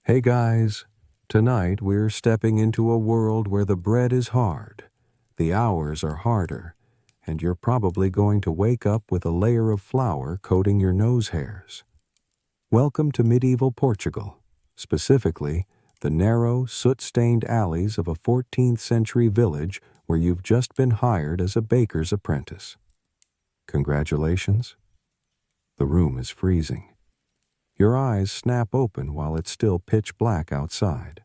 Hey guys, tonight we're stepping into a world where the bread is hard, the hours are harder, and you're probably going to wake up with a layer of flour coating your nose hairs. Welcome to medieval Portugal, specifically the narrow, soot-stained alleys of a 14th century village where you've just been hired as a baker's apprentice. Congratulations. The room is freezing. Your eyes snap open while it's still pitch black outside,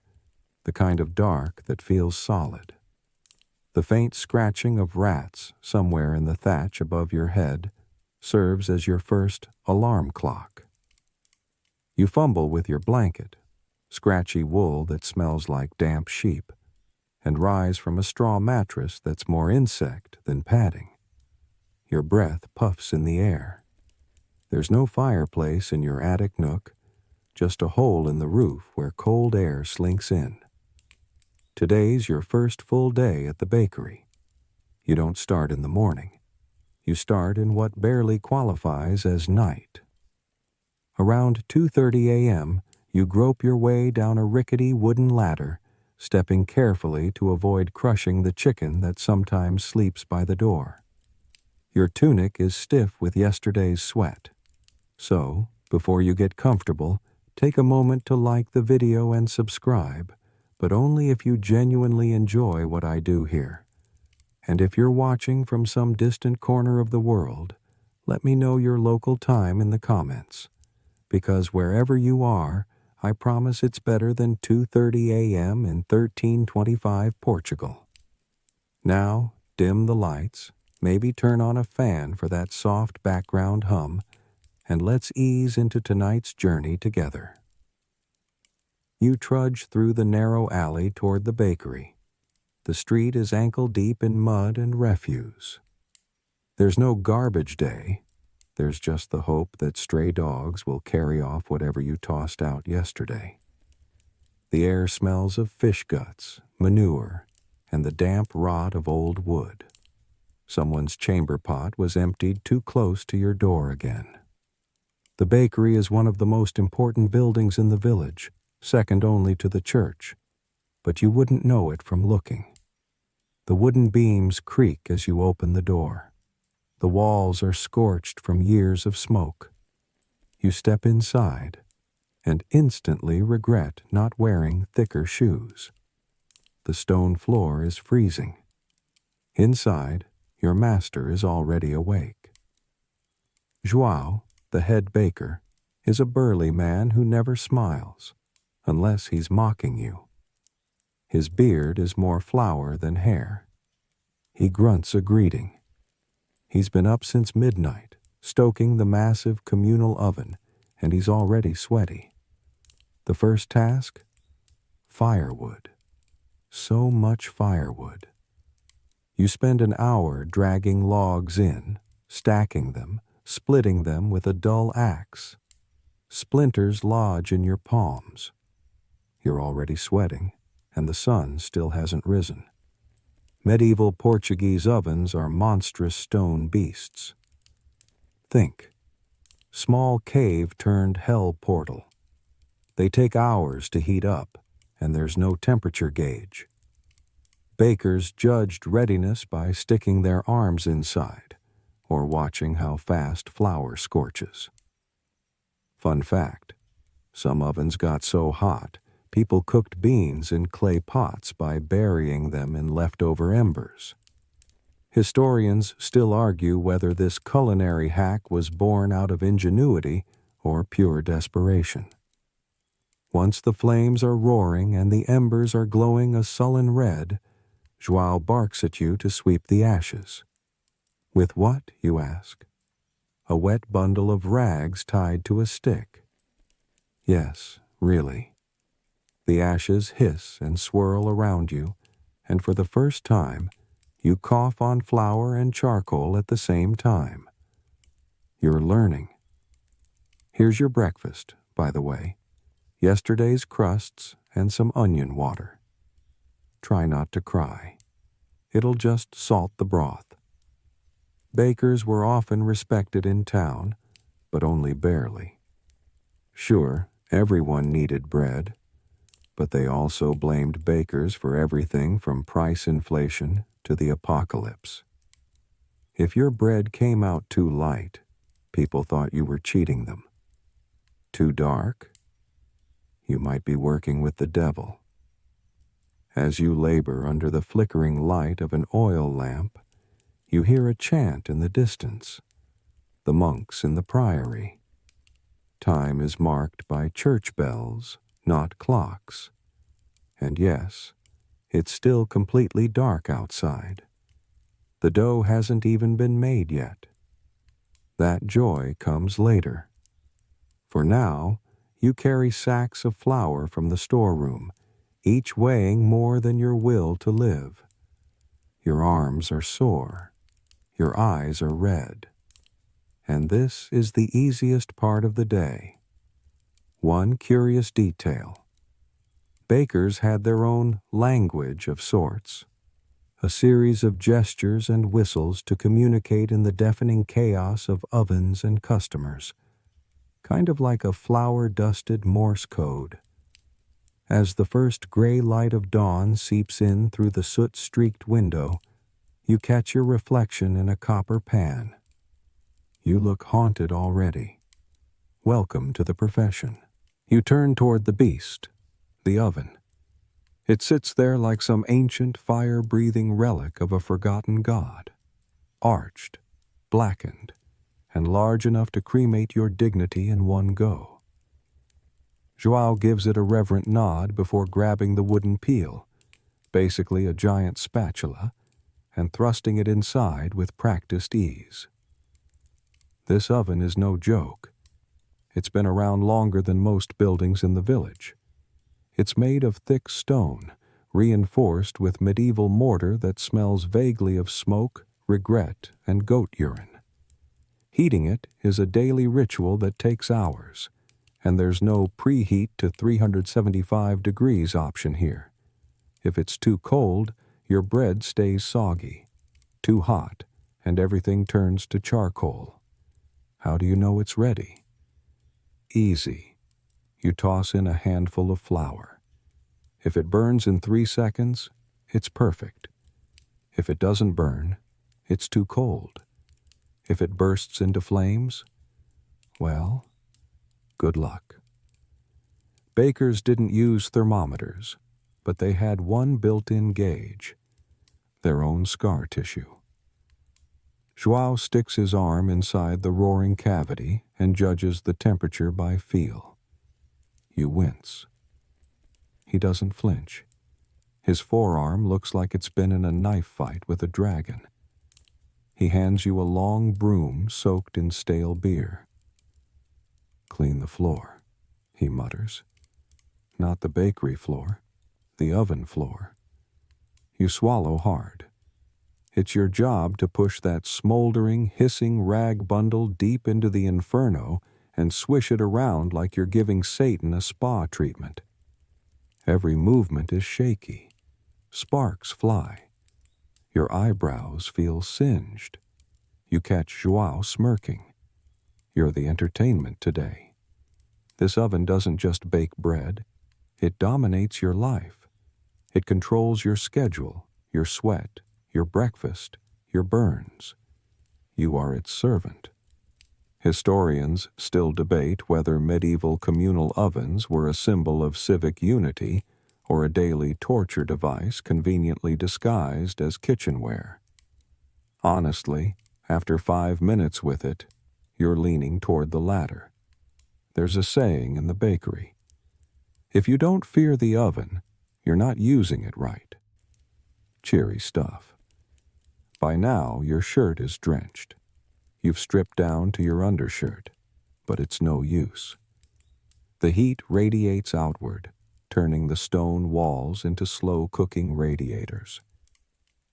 the kind of dark that feels solid. The faint scratching of rats somewhere in the thatch above your head serves as your first alarm clock. You fumble with your blanket, scratchy wool that smells like damp sheep, and rise from a straw mattress that's more insect than padding. Your breath puffs in the air. There's no fireplace in your attic nook, just a hole in the roof where cold air slinks in. Today's your first full day at the bakery. You don't start in the morning. You start in what barely qualifies as night. Around 2:30 a.m., you grope your way down a rickety wooden ladder, stepping carefully to avoid crushing the chicken that sometimes sleeps by the door. Your tunic is stiff with yesterday's sweat. So, before you get comfortable, take a moment to like the video and subscribe, but only if you genuinely enjoy what I do here. And if you're watching from some distant corner of the world, let me know your local time in the comments, because wherever you are, I promise it's better than 2:30 a.m. in 1325 Portugal. Now, dim the lights, maybe turn on a fan for that soft background hum, and let's ease into tonight's journey together. You trudge through the narrow alley toward the bakery. The street is ankle-deep in mud and refuse. There's no garbage day. There's just the hope that stray dogs will carry off whatever you tossed out yesterday. The air smells of fish guts, manure, and the damp rot of old wood. Someone's chamber pot was emptied too close to your door again. The bakery is one of the most important buildings in the village, second only to the church, but you wouldn't know it from looking. The wooden beams creak as you open the door. The walls are scorched from years of smoke. You step inside and instantly regret not wearing thicker shoes. The stone floor is freezing. Inside, your master is already awake. João, the head baker, is a burly man who never smiles, unless he's mocking you. His beard is more flour than hair. He grunts a greeting. He's been up since midnight, stoking the massive communal oven, and he's already sweaty. The first task? Firewood. So much firewood. You spend an hour dragging logs in, stacking them, splitting them with a dull axe. Splinters lodge in your palms. You're already sweating, and the sun still hasn't risen. Medieval Portuguese ovens are monstrous stone beasts. Think. Small cave-turned hell portal. They take hours to heat up, and there's no temperature gauge. Bakers judged readiness by sticking their arms inside, or watching how fast flour scorches. Fun fact, some ovens got so hot, people cooked beans in clay pots by burying them in leftover embers. Historians still argue whether this culinary hack was born out of ingenuity or pure desperation. Once the flames are roaring and the embers are glowing a sullen red, João barks at you to sweep the ashes. With what, you ask? A wet bundle of rags tied to a stick. Yes, really. The ashes hiss and swirl around you, and for the first time, you cough on flour and charcoal at the same time. You're learning. Here's your breakfast, by the way. Yesterday's crusts and some onion water. Try not to cry. It'll just salt the broth. Bakers were often respected in town, but only barely. Sure, everyone needed bread, But they also blamed bakers for everything from price inflation to the apocalypse. If your bread came out too light, people thought you were cheating them. Too dark? You might be working with the devil. As you labor under the flickering light of an oil lamp, you hear a chant in the distance, the monks in the priory. Time is marked by church bells, not clocks. And yes, it's still completely dark outside. The dough hasn't even been made yet. That joy comes later. For now, you carry sacks of flour from the storeroom, each weighing more than your will to live. Your arms are sore. Your eyes are red. And this is the easiest part of the day. One curious detail. Bakers had their own language of sorts, a series of gestures and whistles to communicate in the deafening chaos of ovens and customers, kind of like a flour-dusted Morse code. As the first gray light of dawn seeps in through the soot-streaked window, you catch your reflection in a copper pan. You look haunted already. Welcome to the profession. You turn toward the beast, the oven. It sits there like some ancient fire-breathing relic of a forgotten god, arched, blackened, and large enough to cremate your dignity in one go. Joao gives it a reverent nod before grabbing the wooden peel, basically a giant spatula, and thrusting it inside with practiced ease. This oven is no joke. It's been around longer than most buildings in the village. It's made of thick stone, reinforced with medieval mortar that smells vaguely of smoke, regret, and goat urine. Heating it is a daily ritual that takes hours, and there's no preheat to 375 degrees option here. If it's too cold, your bread stays soggy. Too hot, and everything turns to charcoal. How do you know it's ready? Easy. You toss in a handful of flour. If it burns in 3 seconds, it's perfect. If it doesn't burn, it's too cold. If it bursts into flames, well, good luck. Bakers didn't use thermometers, but they had one built-in gauge, their own scar tissue. Joao sticks his arm inside the roaring cavity and judges the temperature by feel. You wince. He doesn't flinch. His forearm looks like it's been in a knife fight with a dragon. He hands you a long broom soaked in stale beer. Clean the floor, he mutters. Not the bakery floor, the oven floor. You swallow hard. It's your job to push that smoldering, hissing rag bundle deep into the inferno and swish it around like you're giving Satan a spa treatment. Every movement is shaky. Sparks fly. Your eyebrows feel singed. You catch Joao smirking. You're the entertainment today. This oven doesn't just bake bread. It dominates your life. It controls your schedule, your sweat, your breakfast, your burns. You are its servant. Historians still debate whether medieval communal ovens were a symbol of civic unity or a daily torture device conveniently disguised as kitchenware. Honestly, after 5 minutes with it, you're leaning toward the latter. There's a saying in the bakery. If you don't fear the oven, you're not using it right. Cheery stuff. By now, your shirt is drenched. You've stripped down to your undershirt, but it's no use. The heat radiates outward, turning the stone walls into slow-cooking radiators.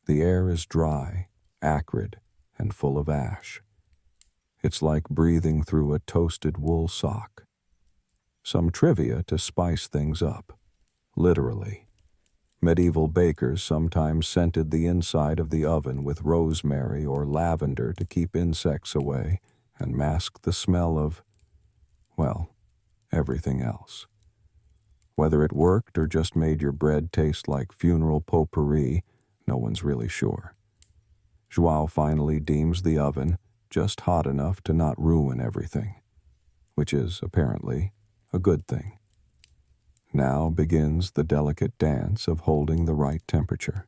The air is dry, acrid, and full of ash. It's like breathing through a toasted wool sock. Some trivia to spice things up. Literally. Medieval bakers sometimes scented the inside of the oven with rosemary or lavender to keep insects away and mask the smell of, well, everything else. Whether it worked or just made your bread taste like funeral potpourri, no one's really sure. Joao finally deems the oven just hot enough to not ruin everything, which is, apparently, a good thing. Now begins the delicate dance of holding the right temperature.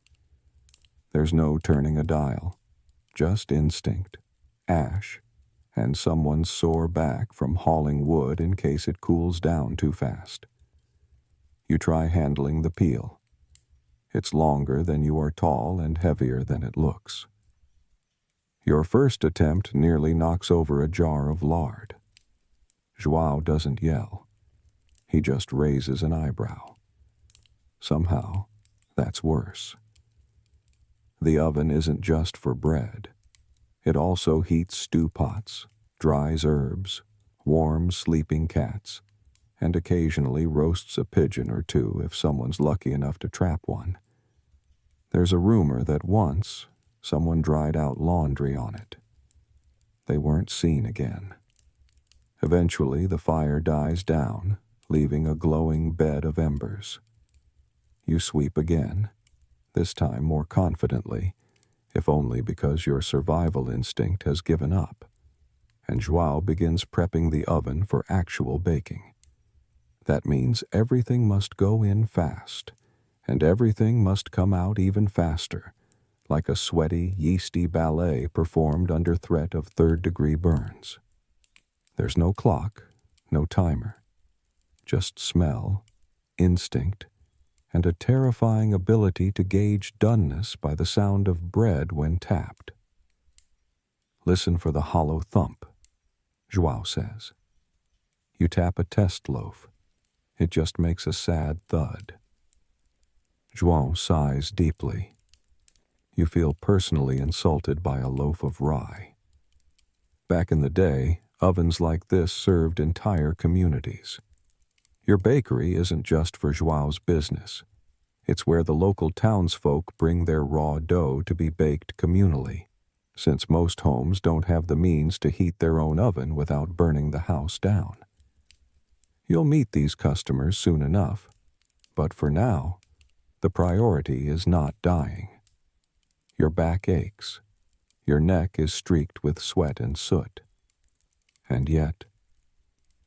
There's no turning a dial, just instinct, ash, and someone's sore back from hauling wood in case it cools down too fast. You try handling the peel. It's longer than you are tall and heavier than it looks. Your first attempt nearly knocks over a jar of lard. Joao doesn't yell. He just raises an eyebrow. Somehow, that's worse. The oven isn't just for bread. It also heats stew pots, dries herbs, warms sleeping cats, and occasionally roasts a pigeon or two if someone's lucky enough to trap one. There's a rumor that once someone dried out laundry on it. They weren't seen again. Eventually, the fire dies down, leaving a glowing bed of embers. You sweep again, this time more confidently, if only because your survival instinct has given up, and Joao begins prepping the oven for actual baking. That means everything must go in fast, and everything must come out even faster, like a sweaty, yeasty ballet performed under threat of third-degree burns. There's no clock, no timer, just smell, instinct, and a terrifying ability to gauge doneness by the sound of bread when tapped. Listen for the hollow thump, Joao says. You tap a test loaf. It just makes a sad thud. Joao sighs deeply. You feel personally insulted by a loaf of rye. Back in the day, ovens like this served entire communities. Your bakery isn't just for Joao's business. It's where the local townsfolk bring their raw dough to be baked communally, since most homes don't have the means to heat their own oven without burning the house down. You'll meet these customers soon enough, but for now, the priority is not dying. Your back aches. Your neck is streaked with sweat and soot. And yet,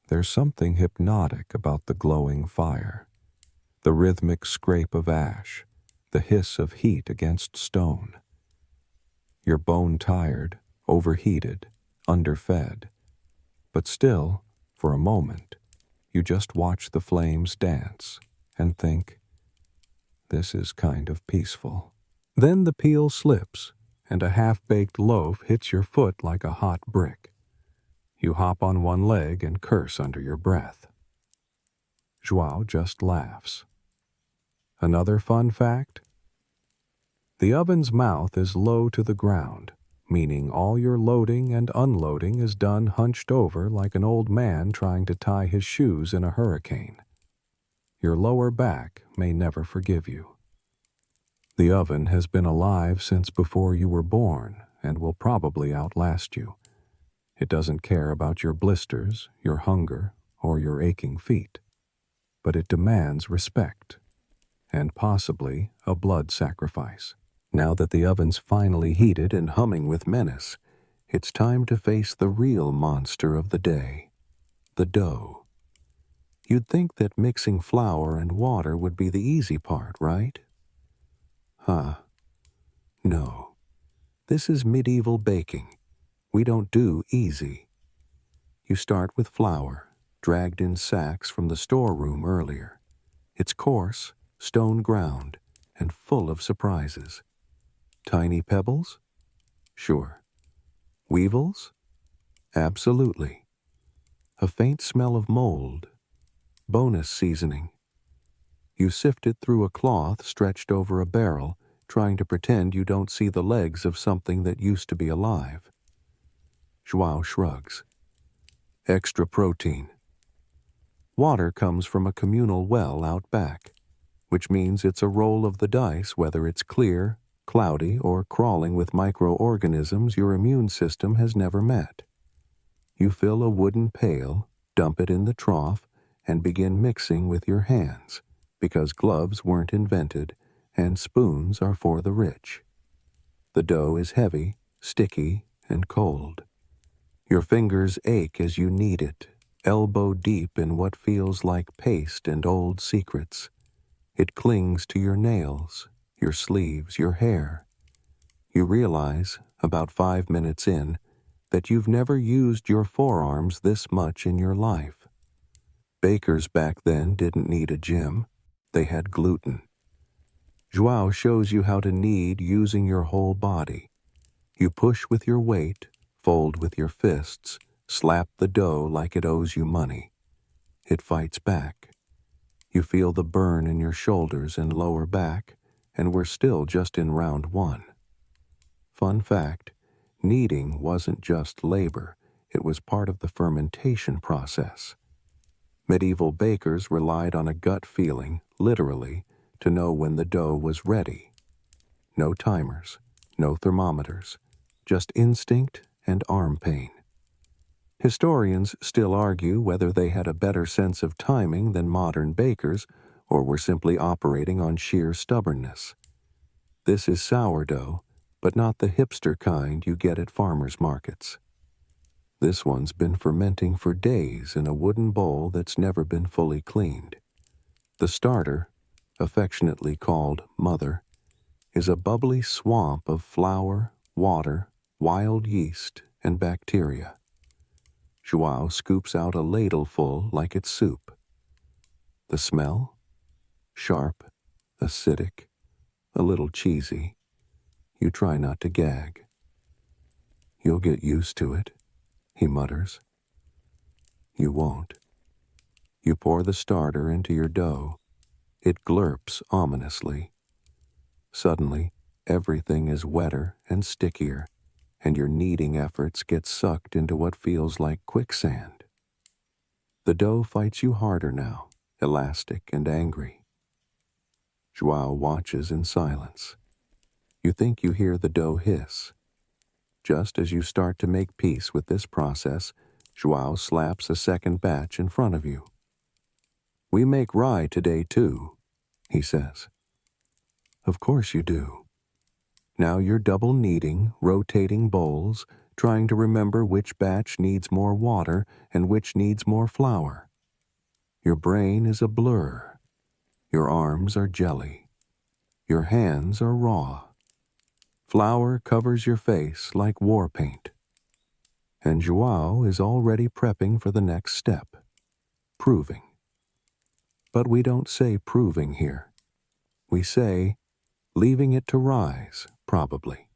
there's something hypnotic about the glowing fire, the rhythmic scrape of ash, the hiss of heat against stone. You're bone-tired, overheated, underfed, but still, for a moment, you just watch the flames dance and think, this is kind of peaceful. Then the peel slips, and a half-baked loaf hits your foot like a hot brick. You hop on one leg and curse under your breath. Joao just laughs. Another fun fact? The oven's mouth is low to the ground, meaning all your loading and unloading is done hunched over like an old man trying to tie his shoes in a hurricane. Your lower back may never forgive you. The oven has been alive since before you were born and will probably outlast you. It doesn't care about your blisters, your hunger, or your aching feet, but it demands respect, and possibly a blood sacrifice. Now that the oven's finally heated and humming with menace, it's time to face the real monster of the day, the dough. You'd think that mixing flour and water would be the easy part, right? No. This is medieval baking. We don't do easy. You start with flour, dragged in sacks from the storeroom earlier. It's coarse, stone ground, and full of surprises. Tiny pebbles? Sure. Weevils? Absolutely. A faint smell of mold. Bonus seasoning. You sift it through a cloth stretched over a barrel, trying to pretend you don't see the legs of something that used to be alive. Joao shrugs. Extra protein. Water comes from a communal well out back, which means it's a roll of the dice whether it's clear, cloudy, or crawling with microorganisms your immune system has never met. You fill a wooden pail, dump it in the trough, and begin mixing with your hands, because gloves weren't invented and spoons are for the rich. The dough is heavy, sticky, and cold. Your fingers ache as you knead it, elbow deep in what feels like paste and old secrets. It clings to your nails, your sleeves, your hair. You realize, about 5 minutes in, that you've never used your forearms this much in your life. Bakers back then didn't need a gym. They had gluten. Joao shows you how to knead using your whole body. You push with your weight, fold with your fists, slap the dough like it owes you money. It fights back. You feel the burn in your shoulders and lower back, and we're still just in round 1. Fun fact, kneading wasn't just labor, it was part of the fermentation process. Medieval bakers relied on a gut feeling, literally, to know when the dough was ready. No timers, no thermometers, just instinct and arm pain. Historians still argue whether they had a better sense of timing than modern bakers or were simply operating on sheer stubbornness. This is sourdough, but not the hipster kind you get at farmers markets. This one's been fermenting for days in a wooden bowl that's never been fully cleaned. The starter, affectionately called Mother, is a bubbly swamp of flour, water, wild yeast, and bacteria. Joao scoops out a ladleful like it's soup. The smell? Sharp, acidic, a little cheesy. You try not to gag. "You'll get used to it," he mutters. You won't. You pour the starter into your dough. It glurps ominously. Suddenly, everything is wetter and stickier, and your kneading efforts get sucked into what feels like quicksand. The dough fights you harder now, elastic and angry. Joao watches in silence. You think you hear the dough hiss. Just as you start to make peace with this process, Joao slaps a second batch in front of you. "We make rye today too," he says. Of course you do. Now you're double kneading, rotating bowls, trying to remember which batch needs more water and which needs more flour. Your brain is a blur. Your arms are jelly. Your hands are raw. Flour covers your face like war paint. And Joao is already prepping for the next step, proving. But we don't say proving here. We say leaving it to rise, probably.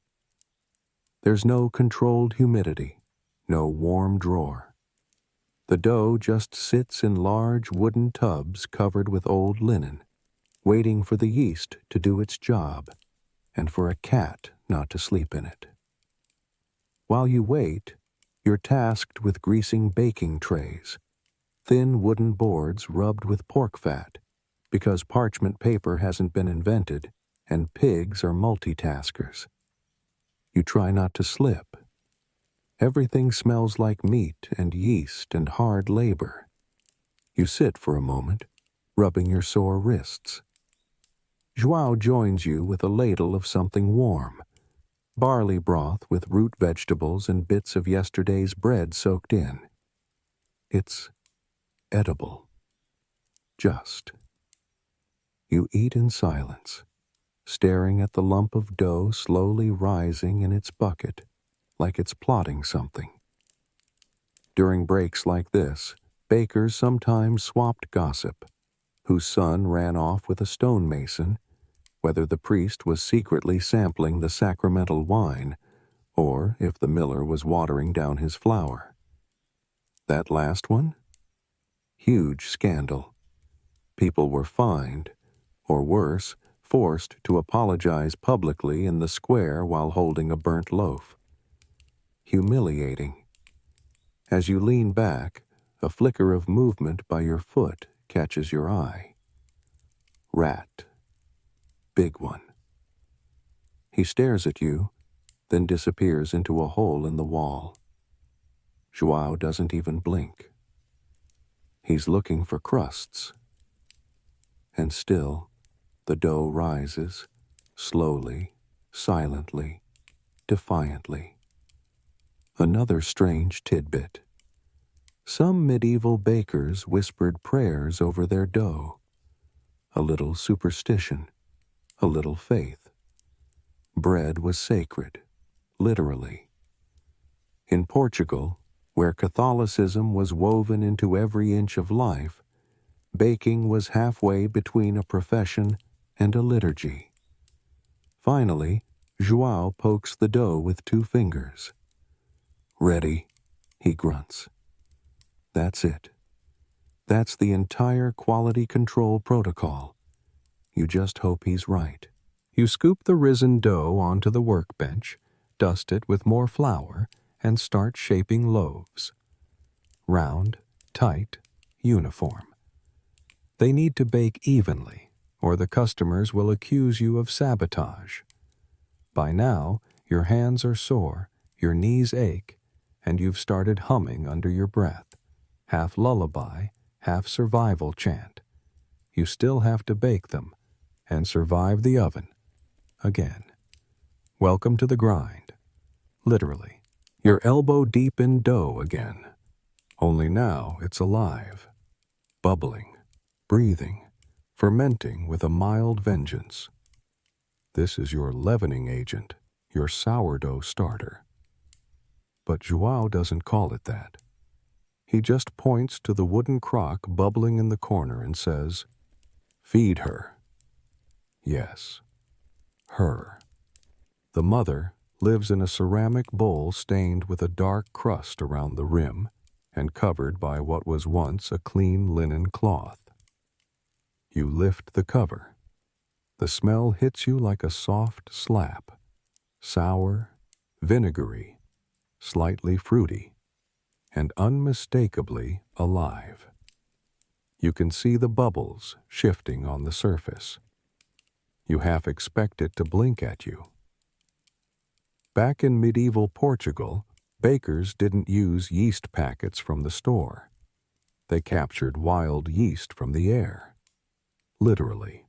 There's no controlled humidity, no warm drawer. The dough just sits in large wooden tubs covered with old linen, waiting for the yeast to do its job and for a cat not to sleep in it. While you wait, you're tasked with greasing baking trays, thin wooden boards rubbed with pork fat, because parchment paper hasn't been invented and pigs are multitaskers. You try not to slip. Everything smells like meat and yeast and hard labor. You sit for a moment, rubbing your sore wrists. Joao joins you with a ladle of something warm, barley broth with root vegetables and bits of yesterday's bread soaked in. It's edible. Just. You eat in silence, staring at the lump of dough slowly rising in its bucket, like it's plotting something. During breaks like this, bakers sometimes swapped gossip. Whose son ran off with a stonemason, whether the priest was secretly sampling the sacramental wine, or if the miller was watering down his flour. That last one? Huge scandal. People were fined, or worse, forced to apologize publicly in the square while holding a burnt loaf. Humiliating. As you lean back, a flicker of movement by your foot catches your eye. Rat. Big one. He stares at you, then disappears into a hole in the wall. Joao doesn't even blink. He's looking for crusts. And still, the dough rises, slowly, silently, defiantly. Another strange tidbit. Some medieval bakers whispered prayers over their dough. A little superstition, a little faith. Bread was sacred, literally. In Portugal, where Catholicism was woven into every inch of life, baking was halfway between a profession and a liturgy. Finally, João pokes the dough with 2 fingers. "Ready," he grunts. That's it. That's the entire quality control protocol. You just hope he's right. You scoop the risen dough onto the workbench, dust it with more flour, and start shaping loaves. Round, tight, uniform. They need to bake evenly, or the customers will accuse you of sabotage. By now, your hands are sore, your knees ache, and you've started humming under your breath, half lullaby, half survival chant. You still have to bake them and survive the oven again. Welcome to the grind. Literally. You're elbow deep in dough again. Only now it's alive, bubbling, breathing, fermenting with a mild vengeance. This is your leavening agent, your sourdough starter. But João doesn't call it that. He just points to the wooden crock bubbling in the corner and says, "Feed her." Yes, her. The mother lives in a ceramic bowl stained with a dark crust around the rim and covered by what was once a clean linen cloth. You lift the cover. The smell hits you like a soft slap, sour, vinegary, slightly fruity, and unmistakably alive. You can see the bubbles shifting on the surface. You half expect it to blink at you. Back in medieval Portugal, bakers didn't use yeast packets from the store. They captured wild yeast from the air. Literally.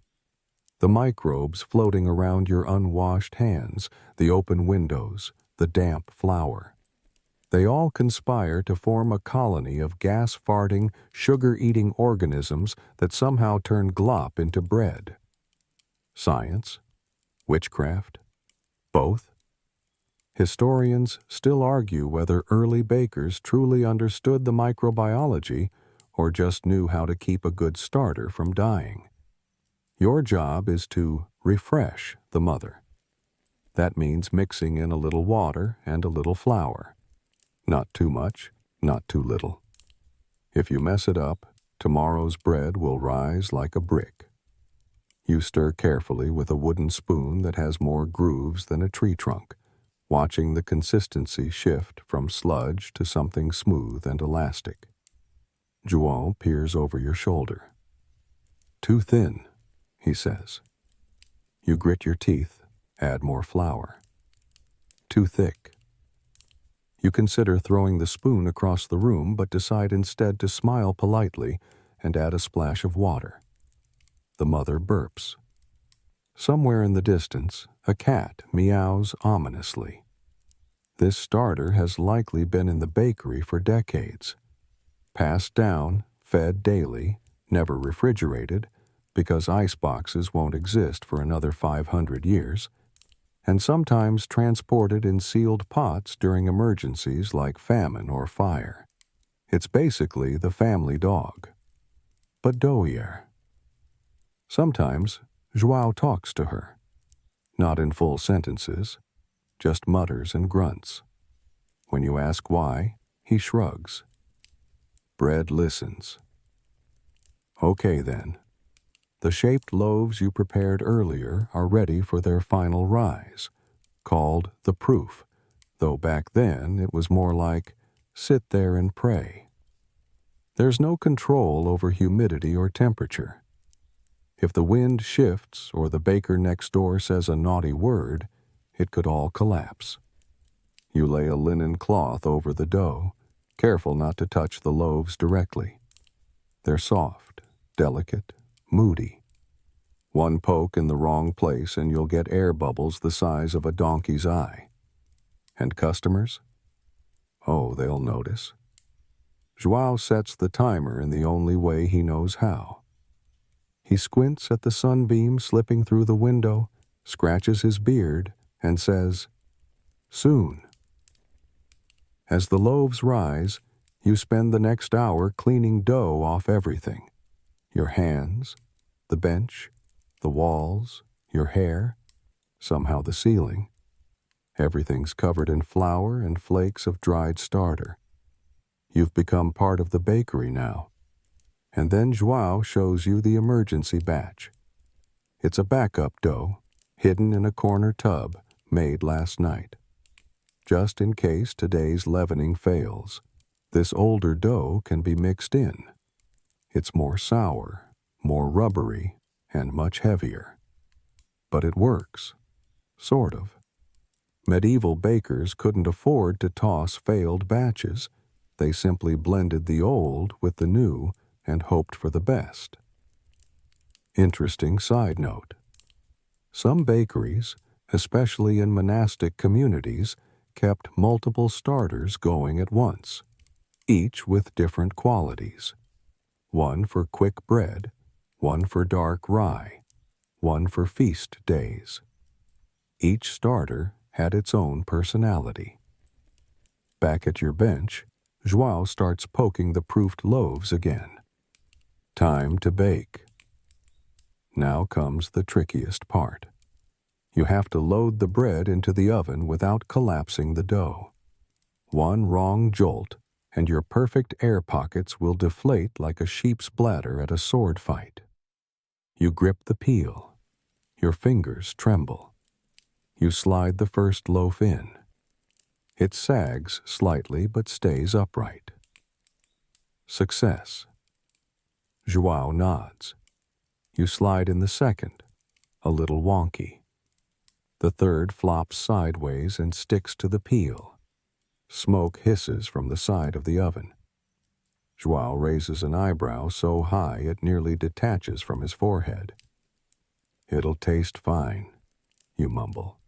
The microbes floating around your unwashed hands, the open windows, the damp flour. They all conspire to form a colony of gas-farting, sugar-eating organisms that somehow turn glop into bread. Science? Witchcraft? Both? Historians still argue whether early bakers truly understood the microbiology or just knew how to keep a good starter from dying. Your job is to refresh the mother. That means mixing in a little water and a little flour. Not too much, not too little. If you mess it up, tomorrow's bread will rise like a brick. You stir carefully with a wooden spoon that has more grooves than a tree trunk, watching the consistency shift from sludge to something smooth and elastic. João peers over your shoulder. "Too thin," he says. You grit your teeth, add more flour. "Too thick." You consider throwing the spoon across the room, but decide instead to smile politely and add a splash of water. The mother burps. Somewhere in the distance, a cat meows ominously. This starter has likely been in the bakery for decades. Passed down, fed daily, never refrigerated, because ice boxes won't exist for another 500 years, and sometimes transported in sealed pots during emergencies like famine or fire. It's basically the family dog, but doughier. Sometimes João talks to her, not in full sentences, just mutters and grunts. When you ask why, he shrugs. Bread listens. Okay then. The shaped loaves you prepared earlier are ready for their final rise, called the proof, though back then it was more like, sit there and pray. There's no control over humidity or temperature. If the wind shifts or the baker next door says a naughty word, it could all collapse. You lay a linen cloth over the dough, careful not to touch the loaves directly. They're soft, delicate, moody. One poke in the wrong place and you'll get air bubbles the size of a donkey's eye. And customers? Oh, they'll notice. João sets the timer in the only way he knows how. He squints at the sunbeam slipping through the window, scratches his beard, and says, "Soon." As the loaves rise, you spend the next hour cleaning dough off everything. Your hands, the bench, the walls, your hair, somehow the ceiling. Everything's covered in flour and flakes of dried starter. You've become part of the bakery now. And then João shows you the emergency batch. It's a backup dough, hidden in a corner tub, made last night. Just in case today's leavening fails, this older dough can be mixed in. It's more sour, more rubbery, and much heavier. But it works. Sort of. Medieval bakers couldn't afford to toss failed batches. They simply blended the old with the new and hoped for the best. Interesting side note. Some bakeries, especially in monastic communities, kept multiple starters going at once, each with different qualities. One for quick bread, one for dark rye, one for feast days. Each starter had its own personality. Back at your bench, João starts poking the proofed loaves again. Time to bake. Now comes the trickiest part. You have to load the bread into the oven without collapsing the dough. One wrong jolt, and your perfect air pockets will deflate like a sheep's bladder at a sword fight. You grip the peel. Your fingers tremble. You slide the first loaf in. It sags slightly but stays upright. Success. João nods. You slide in the second, a little wonky. The third flops sideways and sticks to the peel. Smoke hisses from the side of the oven. João raises an eyebrow so high it nearly detaches from his forehead. "It'll taste fine," you mumble.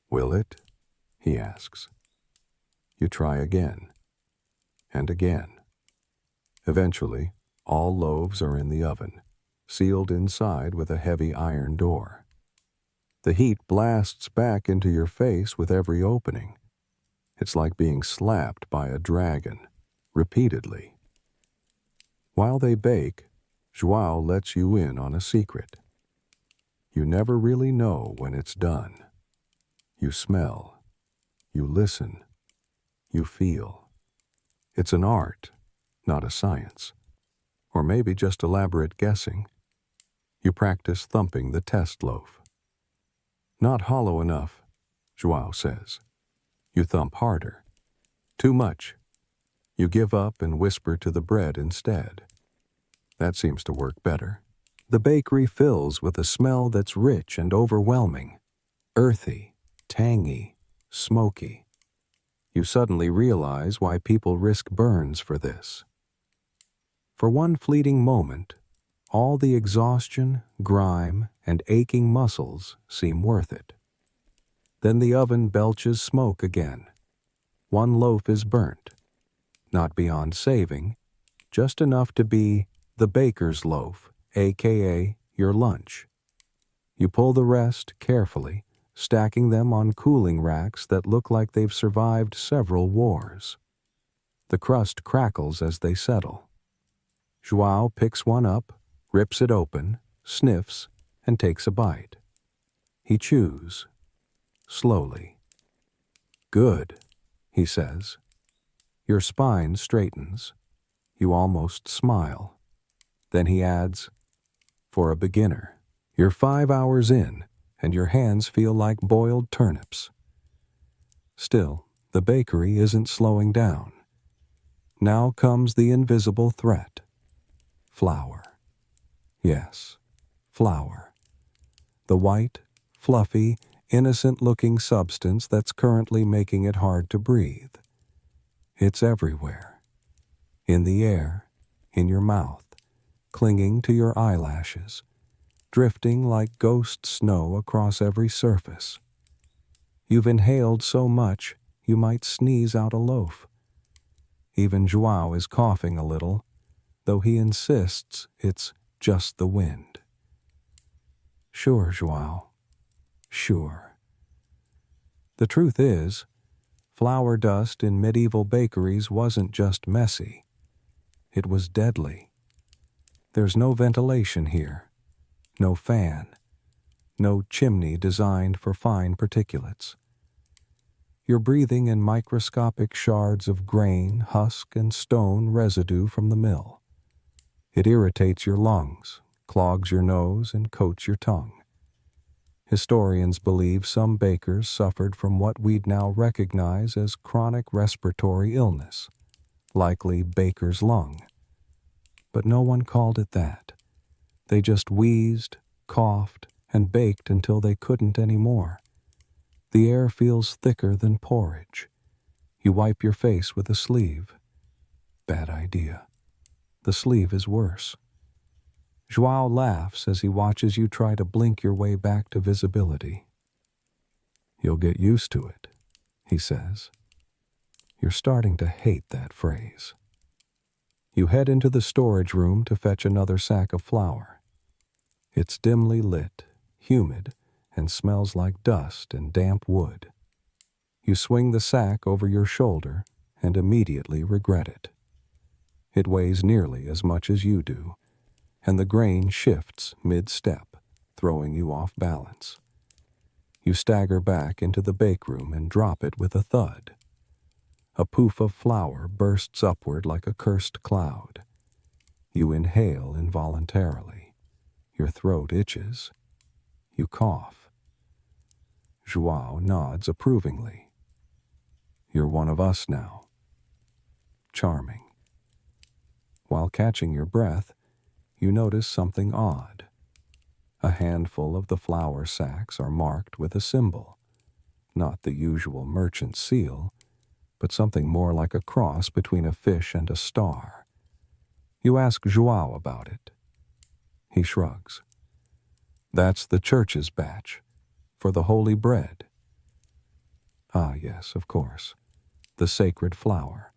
"Will it?" he asks. You try again, and again. Eventually, all loaves are in the oven, sealed inside with a heavy iron door. The heat blasts back into your face with every opening. It's like being slapped by a dragon, repeatedly. While they bake, João lets you in on a secret. You never really know when it's done. You smell. You listen. You feel. It's an art, not a science. Or maybe just elaborate guessing. You practice thumping the test loaf. "Not hollow enough," João says. You thump harder. "Too much." You give up and whisper to the bread instead. That seems to work better. The bakery fills with a smell that's rich and overwhelming. Earthy, tangy, smoky. You suddenly realize why people risk burns for this. For one fleeting moment, all the exhaustion, grime, and aching muscles seem worth it. Then the oven belches smoke again. One loaf is burnt. Not beyond saving, just enough to be the baker's loaf, aka your lunch. You pull the rest carefully, stacking them on cooling racks that look like they've survived several wars. The crust crackles as they settle. João picks one up, rips it open, sniffs, and takes a bite. He chews, slowly. "Good," he says. Your spine straightens. You almost smile. Then he adds, "For a beginner, you're 5 hours in, and your hands feel like boiled turnips." Still, the bakery isn't slowing down. Now comes the invisible threat. Flour. Yes, flour. The white, fluffy, innocent-looking substance that's currently making it hard to breathe. It's everywhere. In the air, in your mouth, clinging to your eyelashes, drifting like ghost snow across every surface. You've inhaled so much you might sneeze out a loaf. Even Joao is coughing a little, though he insists it's just the wind. Sure, Joao. Sure. The truth is, flour dust in medieval bakeries wasn't just messy. It was deadly. There's no ventilation here, no fan, no chimney designed for fine particulates. You're breathing in microscopic shards of grain, husk, and stone residue from the mill. It irritates your lungs, clogs your nose, and coats your tongue. Historians believe some bakers suffered from what we'd now recognize as chronic respiratory illness, likely baker's lung. But no one called it that. They just wheezed, coughed, and baked until they couldn't anymore. The air feels thicker than porridge. You wipe your face with a sleeve. Bad idea. The sleeve is worse. Joao laughs as he watches you try to blink your way back to visibility. You'll get used to it, he says. You're starting to hate that phrase. You head into the storage room to fetch another sack of flour. It's dimly lit, humid, and smells like dust and damp wood. You swing the sack over your shoulder and immediately regret it. It weighs nearly as much as you do, and the grain shifts mid-step, throwing you off balance. You stagger back into the bake room and drop it with a thud. A poof of flour bursts upward like a cursed cloud. You inhale involuntarily. Your throat itches. You cough. Joao nods approvingly. You're one of us now. Charming. While catching your breath, you notice something odd. A handful of the flour sacks are marked with a symbol, not the usual merchant seal, but something more like a cross between a fish and a star. You ask Joao about it. He shrugs. That's the church's batch, for the holy bread. Ah, yes, of course, the sacred flour.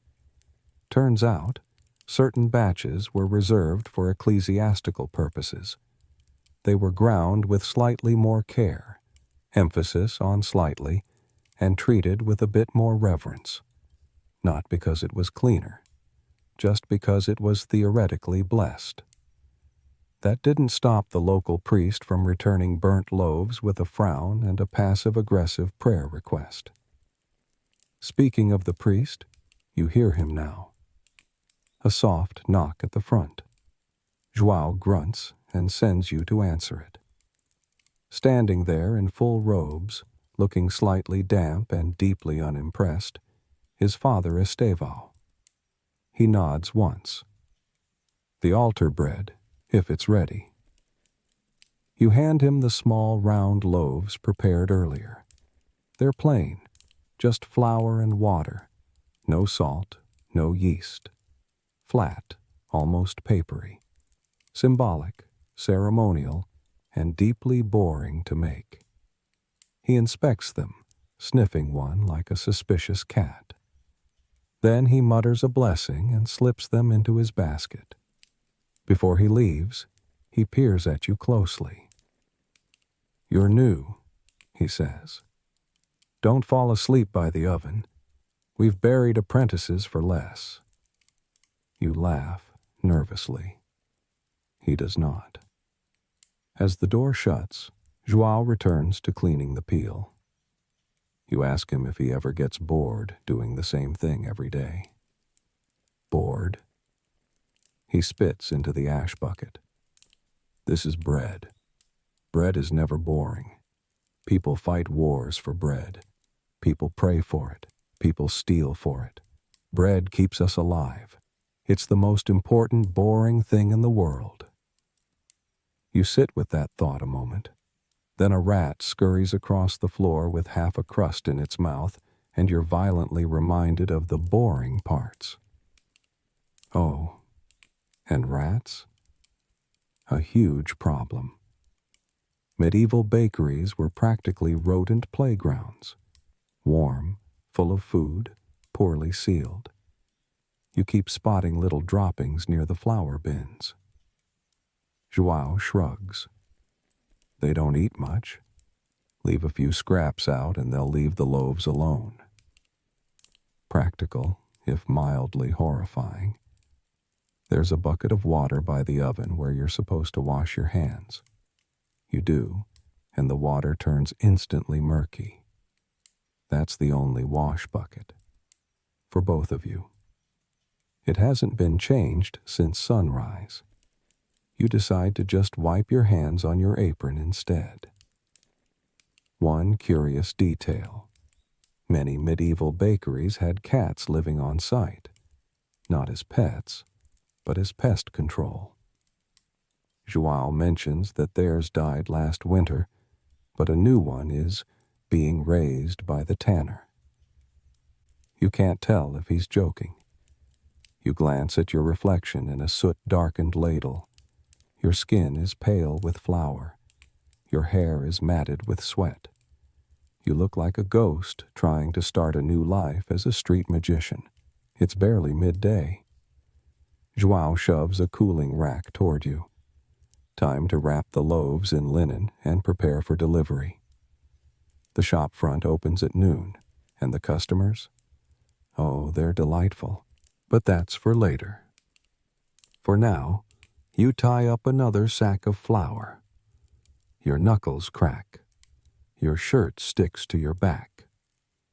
Turns out, certain batches were reserved for ecclesiastical purposes. They were ground with slightly more care, emphasis on slightly, and treated with a bit more reverence. Not because it was cleaner, just because it was theoretically blessed. That didn't stop the local priest from returning burnt loaves with a frown and a passive-aggressive prayer request. Speaking of the priest, you hear him now. A soft knock at the front. Joao grunts and sends you to answer it. Standing there in full robes, looking slightly damp and deeply unimpressed, is Father Estevao. He nods once. The altar bread, if it's ready. You hand him the small round loaves prepared earlier. They're plain, just flour and water, no salt, no yeast. Flat, almost papery. Symbolic, ceremonial, and deeply boring to make. He inspects them, sniffing one like a suspicious cat. Then he mutters a blessing and slips them into his basket. Before he leaves, he peers at you closely. You're new, he says. Don't fall asleep by the oven. We've buried apprentices for less. You laugh nervously. He does not. As the door shuts, Joao returns to cleaning the peel. You ask him if he ever gets bored doing the same thing every day. Bored? He spits into the ash bucket. This is bread. Bread is never boring. People fight wars for bread. People pray for it. People steal for it. Bread keeps us alive. It's the most important, boring thing in the world. You sit with that thought a moment. Then a rat scurries across the floor with half a crust in its mouth, and you're violently reminded of the boring parts. Oh, And rats? A huge problem. Medieval bakeries were practically rodent playgrounds. Warm, full of food, poorly sealed. You keep spotting little droppings near the flour bins. Joao shrugs. They don't eat much. Leave a few scraps out and they'll leave the loaves alone. Practical, if mildly horrifying. There's a bucket of water by the oven where you're supposed to wash your hands. You do, and the water turns instantly murky. That's the only wash bucket. For both of you. It hasn't been changed since sunrise. You decide to just wipe your hands on your apron instead. One curious detail. Many medieval bakeries had cats living on site, not as pets, but as pest control. Joao mentions that theirs died last winter, but a new one is being raised by the tanner. You can't tell if he's joking. You glance at your reflection in a soot-darkened ladle. Your skin is pale with flour. Your hair is matted with sweat. You look like a ghost trying to start a new life as a street magician. It's barely midday. Joao shoves a cooling rack toward you. Time to wrap the loaves in linen and prepare for delivery. The shop front opens at noon, and the customers? Oh, they're delightful. But that's for later. For now, you tie up another sack of flour. Your knuckles crack. Your shirt sticks to your back.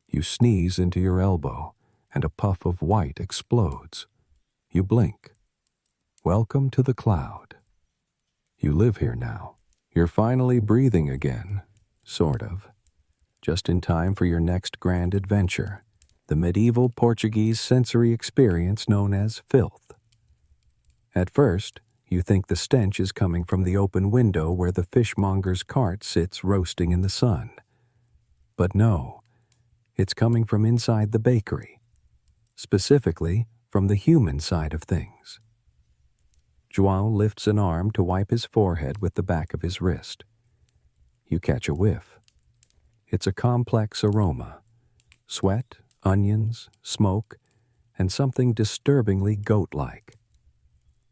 You sneeze into your elbow, and a puff of white explodes. You blink. Welcome to the cloud. You live here now. You're finally breathing again, sort of. Just in time for your next grand adventure, the medieval Portuguese sensory experience known as filth. At first, you think the stench is coming from the open window where the fishmonger's cart sits roasting in the sun. But no, it's coming from inside the bakery, specifically from the human side of things. Joao lifts an arm to wipe his forehead with the back of his wrist. You catch a whiff. It's a complex aroma. Sweat, onions, smoke, and something disturbingly goat-like.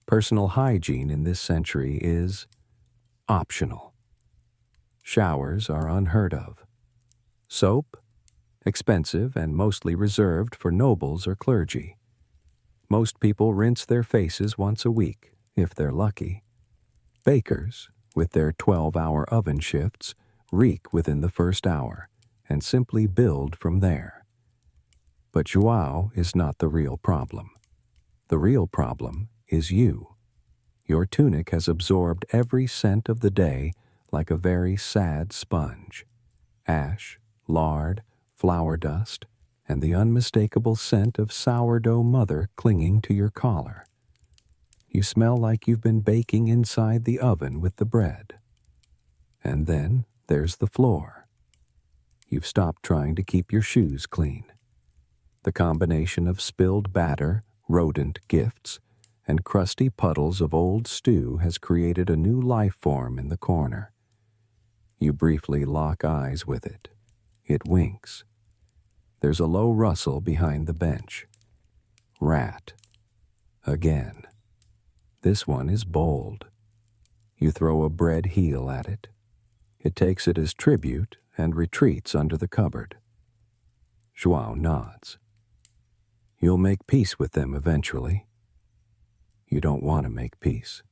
Personal hygiene in this century is optional. Showers are unheard of. Soap? Expensive and mostly reserved for nobles or clergy. Most people rinse their faces once a week, if they're lucky. Bakers, with their 12-hour oven shifts, reek within the first hour and simply build from there. But Joao is not the real problem. The real problem is you. Your tunic has absorbed every scent of the day like a very sad sponge. Ash, lard, flour dust, and the unmistakable scent of sourdough mother clinging to your collar. You smell like you've been baking inside the oven with the bread. And then there's the floor. You've stopped trying to keep your shoes clean. The combination of spilled batter, rodent gifts, and crusty puddles of old stew has created a new life form in the corner. You briefly lock eyes with it. It winks. There's a low rustle behind the bench. Rat. Again. This one is bold. You throw a bread heel at it. It takes it as tribute and retreats under the cupboard. Joao nods. You'll make peace with them eventually. You don't want to make peace.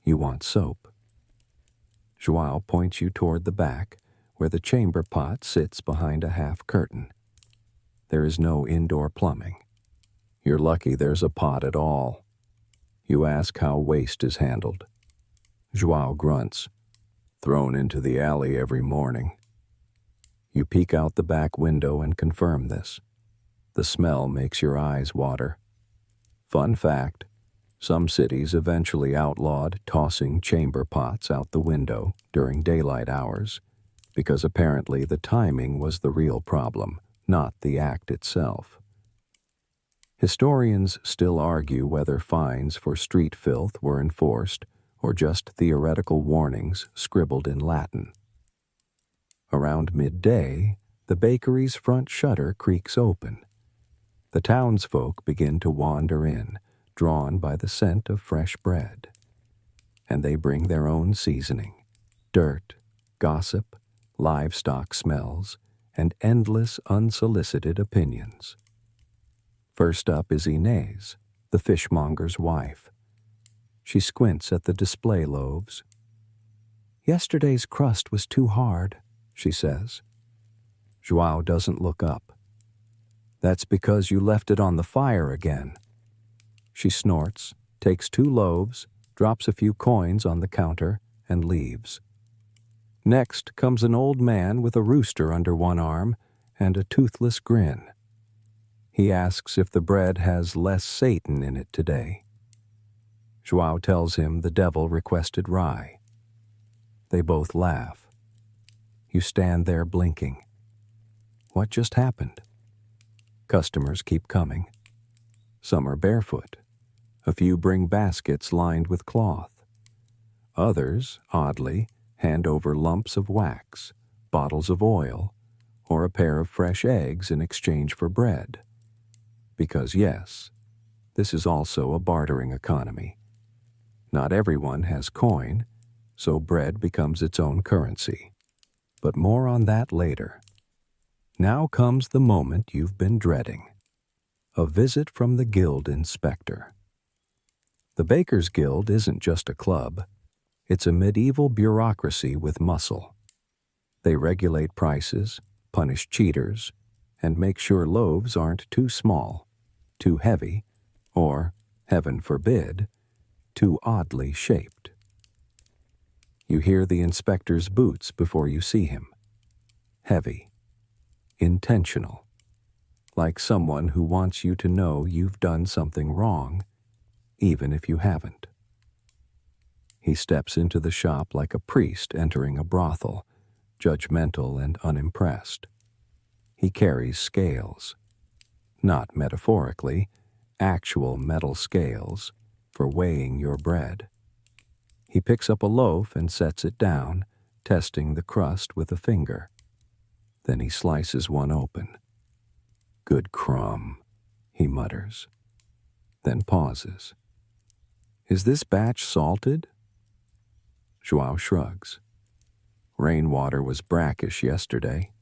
You want soap. Joao points you toward the back, where the chamber pot sits behind a half curtain. There is no indoor plumbing. You're lucky there's a pot at all. You ask how waste is handled. Joao grunts. Thrown into the alley every morning. You peek out the back window and confirm this. The smell makes your eyes water. Fun fact, some cities eventually outlawed tossing chamber pots out the window during daylight hours, because apparently the timing was the real problem, not the act itself. Historians still argue whether fines for street filth were enforced or just theoretical warnings scribbled in Latin. Around midday, the bakery's front shutter creaks open. The townsfolk begin to wander in, drawn by the scent of fresh bread. And they bring their own seasoning, dirt, gossip, livestock smells, and endless unsolicited opinions. First up is Inez, the fishmonger's wife. She squints at the display loaves. "Yesterday's crust was too hard," she says. João doesn't look up. "That's because you left it on the fire again." She snorts, takes 2 loaves, drops a few coins on the counter, and leaves. Next comes an old man with a rooster under one arm and a toothless grin. He asks if the bread has less Satan in it today. João tells him the devil requested rye. They both laugh. You stand there blinking. What just happened? Customers keep coming. Some are barefoot. A few bring baskets lined with cloth. Others, oddly, hand over lumps of wax, bottles of oil, or a pair of fresh eggs in exchange for bread. Because yes, this is also a bartering economy. Not everyone has coin, so bread becomes its own currency. But more on that later. Now comes the moment you've been dreading. A visit from the guild inspector. The Bakers' Guild isn't just a club. It's a medieval bureaucracy with muscle. They regulate prices, punish cheaters, and make sure loaves aren't too small, too heavy, or, heaven forbid, too oddly shaped. You hear the inspector's boots before you see him. Heavy. Intentional. Like someone who wants you to know you've done something wrong, even if you haven't. He steps into the shop like a priest entering a brothel, judgmental and unimpressed. He carries scales. Not metaphorically, actual metal scales for weighing your bread. He picks up a loaf and sets it down, testing the crust with a finger. Then he slices one open. "Good crumb," he mutters. Then pauses. "Is this batch salted?" João shrugs. "Rainwater was brackish yesterday."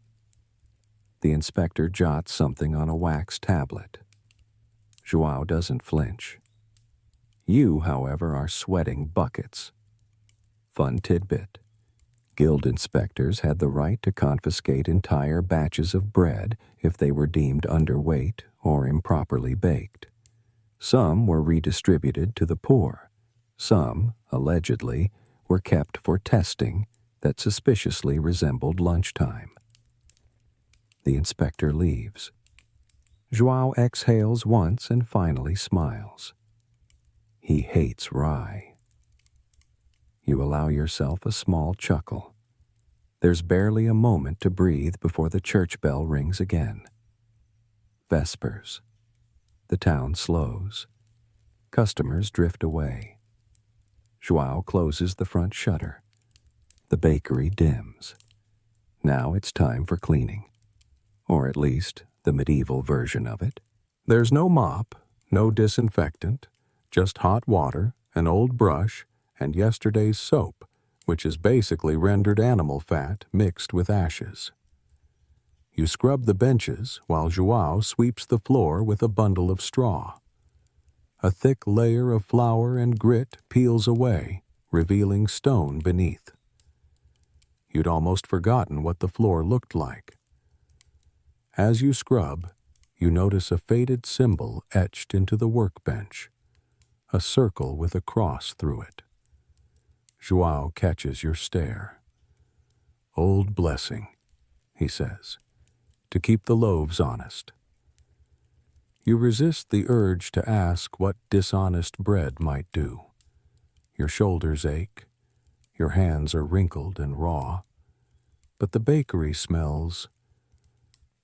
The inspector jots something on a wax tablet. João doesn't flinch. You, however, are sweating buckets. Fun tidbit. Guild inspectors had the right to confiscate entire batches of bread if they were deemed underweight or improperly baked. Some were redistributed to the poor. Some, allegedly, were kept for testing that suspiciously resembled lunchtime. The inspector leaves. João exhales once and finally smiles. He hates rye. You allow yourself a small chuckle. There's barely a moment to breathe before the church bell rings again. Vespers. The town slows. Customers drift away. João closes the front shutter. The bakery dims. Now it's time for cleaning. Or at least the medieval version of it. There's no mop, no disinfectant, just hot water, an old brush, and yesterday's soap, which is basically rendered animal fat mixed with ashes. You scrub the benches while João sweeps the floor with a bundle of straw. A thick layer of flour and grit peels away, revealing stone beneath. You'd almost forgotten what the floor looked like. As you scrub, you notice a faded symbol etched into the workbench, a circle with a cross through it. João catches your stare. "Old blessing," he says, "to keep the loaves honest." You resist the urge to ask what dishonest bread might do. Your shoulders ache. Your hands are wrinkled and raw. But the bakery smells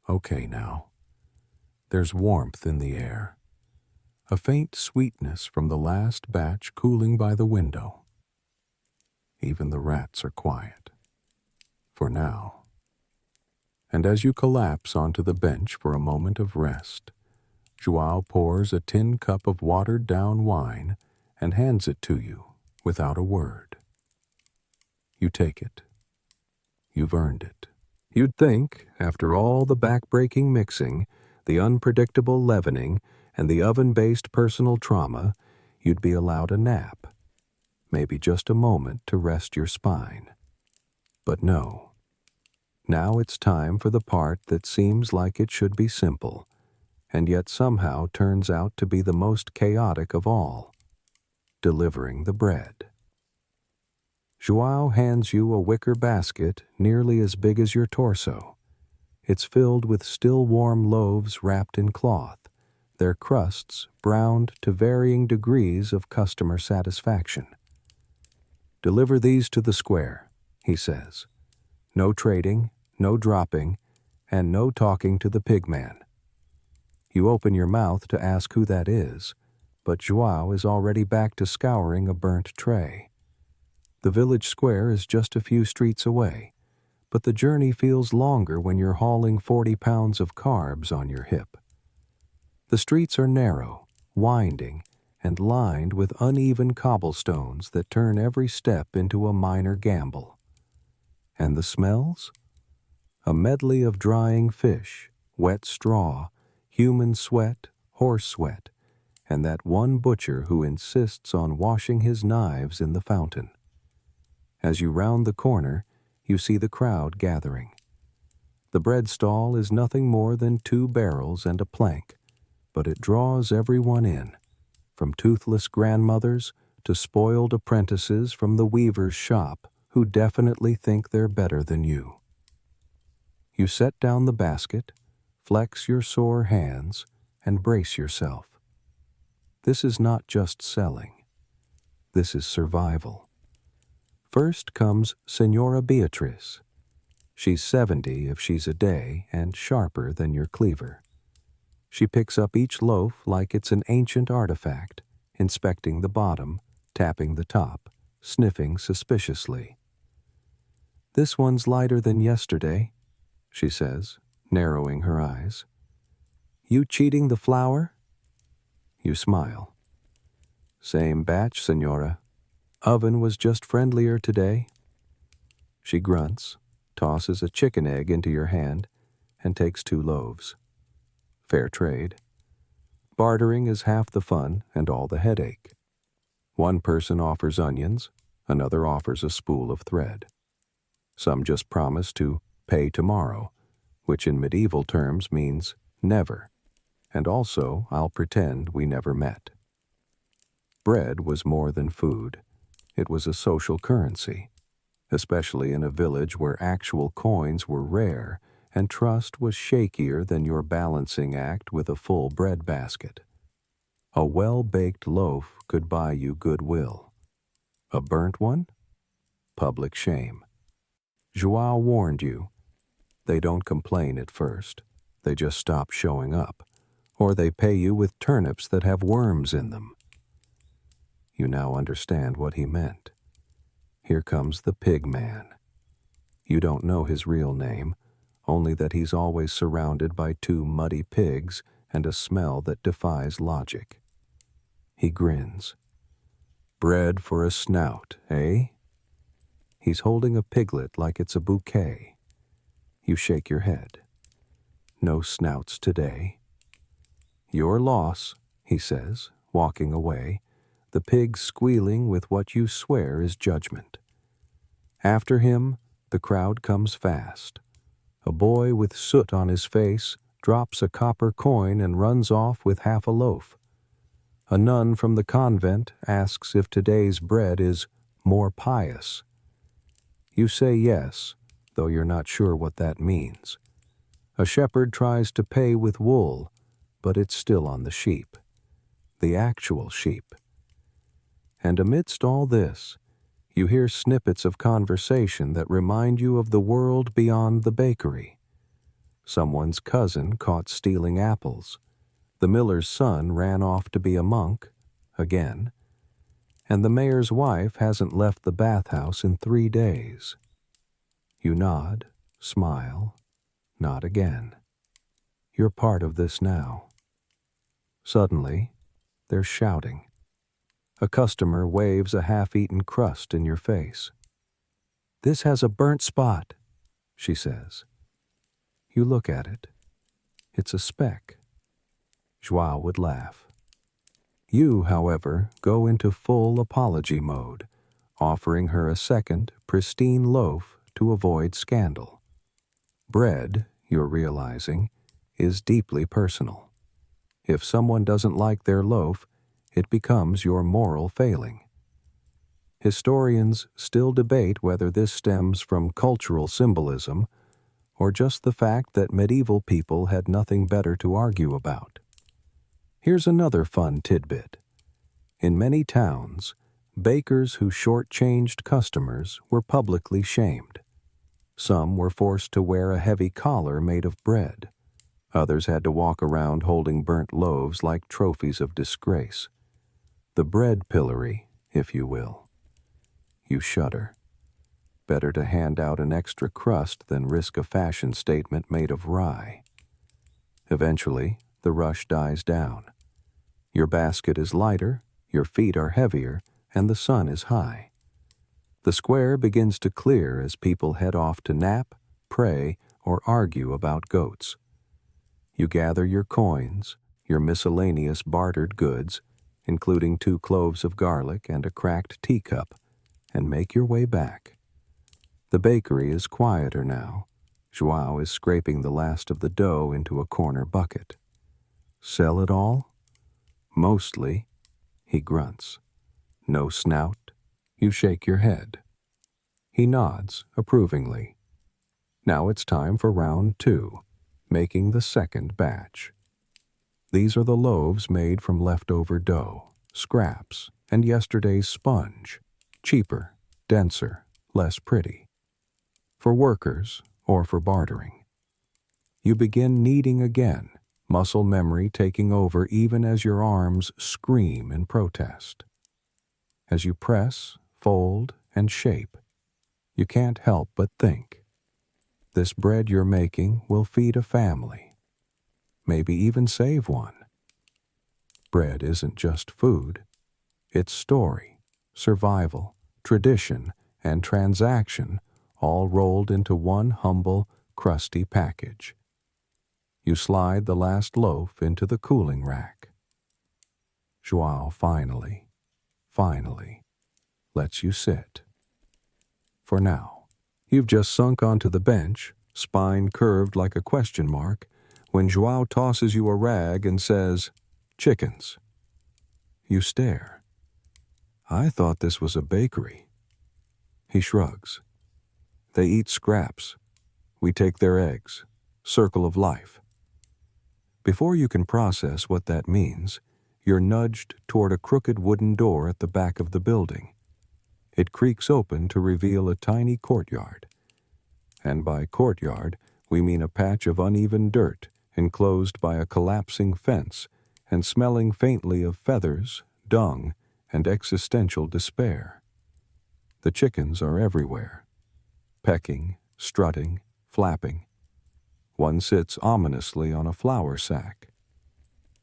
okay now. There's warmth in the air. a faint sweetness from the last batch cooling by the window. Even the rats are quiet. For now. And as you collapse onto the bench for a moment of rest, Joao pours a tin cup of watered-down wine and hands it to you without a word. You take it. You've earned it. You'd think, after all the back-breaking mixing, the unpredictable leavening, and the oven-based personal trauma, you'd be allowed a nap. Maybe just a moment to rest your spine. But no. Now it's time for the part that seems like it should be simple, and yet somehow turns out to be the most chaotic of all: delivering the bread. Joao hands you a wicker basket nearly as big as your torso. It's filled with still warm loaves wrapped in cloth, their crusts browned to varying degrees of customer satisfaction. "Deliver these to the square," he says. "No trading, no dropping, and no talking to the pigman." You open your mouth to ask who that is, but Joao is already back to scouring a burnt tray. The village square is just a few streets away, but the journey feels longer when you're hauling 40 pounds of carbs on your hip. The streets are narrow, winding, and lined with uneven cobblestones that turn every step into a minor gamble. And the smells? A medley of drying fish, wet straw, human sweat, horse sweat, and that one butcher who insists on washing his knives in the fountain. As you round the corner, you see the crowd gathering. The bread stall is nothing more than 2 barrels and a plank, but it draws everyone in, from toothless grandmothers to spoiled apprentices from the weaver's shop who definitely think they're better than you. You set down the basket, flex your sore hands, and brace yourself. This is not just selling. This is survival. First comes Senora Beatriz. She's 70 if she's a day and sharper than your cleaver. She picks up each loaf like it's an ancient artifact, inspecting the bottom, tapping the top, sniffing suspiciously. "This one's lighter than yesterday," she says, narrowing her eyes. "You cheating the flour?" You smile. "Same batch, Senora. Oven was just friendlier today." She grunts, tosses a chicken egg into your hand, and takes 2 loaves. Fair trade. Bartering is half the fun and all the headache. One person offers onions, another offers a spool of thread. Some just promise to pay tomorrow, which in medieval terms means never, and also I'll pretend we never met. Bread was more than food. It was a social currency, especially in a village where actual coins were rare and trust was shakier than your balancing act with a full bread basket. A well-baked loaf could buy you goodwill. A burnt one? Public shame. Joao warned you. They don't complain at first. They just stop showing up, or they pay you with turnips that have worms in them. You now understand what he meant. Here comes the pig man. You don't know his real name, only that he's always surrounded by 2 muddy pigs and a smell that defies logic. He grins. "Bread for a snout, eh?" He's holding a piglet like it's a bouquet. You shake your head. "No snouts today." "Your loss," he says, walking away, the pig squealing with what you swear is judgment. After him, the crowd comes fast. A boy with soot on his face drops a copper coin and runs off with half a loaf. A nun from the convent asks if today's bread is more pious. You say yes, though you're not sure what that means. A shepherd tries to pay with wool, but it's still on the sheep. The actual sheep. And amidst all this, you hear snippets of conversation that remind you of the world beyond the bakery. Someone's cousin caught stealing apples. The miller's son ran off to be a monk, again, and the mayor's wife hasn't left the bathhouse in 3 days. You nod, smile, nod again. You're part of this now. Suddenly, they're shouting. A customer waves a half-eaten crust in your face. "This has a burnt spot," she says. You look at it. It's a speck. Joao would laugh. You, however, go into full apology mode, offering her a second, pristine loaf to avoid scandal. Bread, you're realizing, is deeply personal. If someone doesn't like their loaf, it becomes your moral failing. Historians still debate whether this stems from cultural symbolism or just the fact that medieval people had nothing better to argue about. Here's another fun tidbit. In many towns, bakers who shortchanged customers were publicly shamed. Some were forced to wear a heavy collar made of bread. Others had to walk around holding burnt loaves like trophies of disgrace. The bread pillory, if you will. You shudder. Better to hand out an extra crust than risk a fashion statement made of rye. Eventually, the rush dies down. Your basket is lighter, your feet are heavier, and the sun is high. The square begins to clear as people head off to nap, pray, or argue about goats. You gather your coins, your miscellaneous bartered goods, including 2 cloves of garlic and a cracked teacup, and make your way back. The bakery is quieter now. Joao is scraping the last of the dough into a corner bucket. Sell it all? Mostly, he grunts. No snout? You shake your head. He nods approvingly. Now it's time for round 2, making the second batch. These are the loaves made from leftover dough, scraps, and yesterday's sponge. Cheaper, denser, less pretty. For workers or for bartering. You begin kneading again, muscle memory taking over even as your arms scream in protest. As you press, fold, and shape, you can't help but think. This bread you're making will feed a family. Maybe even save one. Bread isn't just food. It's story, survival, tradition, and transaction all rolled into one humble, crusty package. You slide the last loaf into the cooling rack. Joao finally lets you sit. For now, you've just sunk onto the bench, spine curved like a question mark, when Joao tosses you a rag and says, "Chickens." You stare. I thought this was a bakery. He shrugs. They eat scraps. We take their eggs. Circle of life. Before you can process what that means, you're nudged toward a crooked wooden door at the back of the building. It creaks open to reveal a tiny courtyard. And by courtyard, we mean a patch of uneven dirt enclosed by a collapsing fence and smelling faintly of feathers, dung, and existential despair. The chickens are everywhere. Pecking, strutting, flapping. One sits ominously on a flour sack.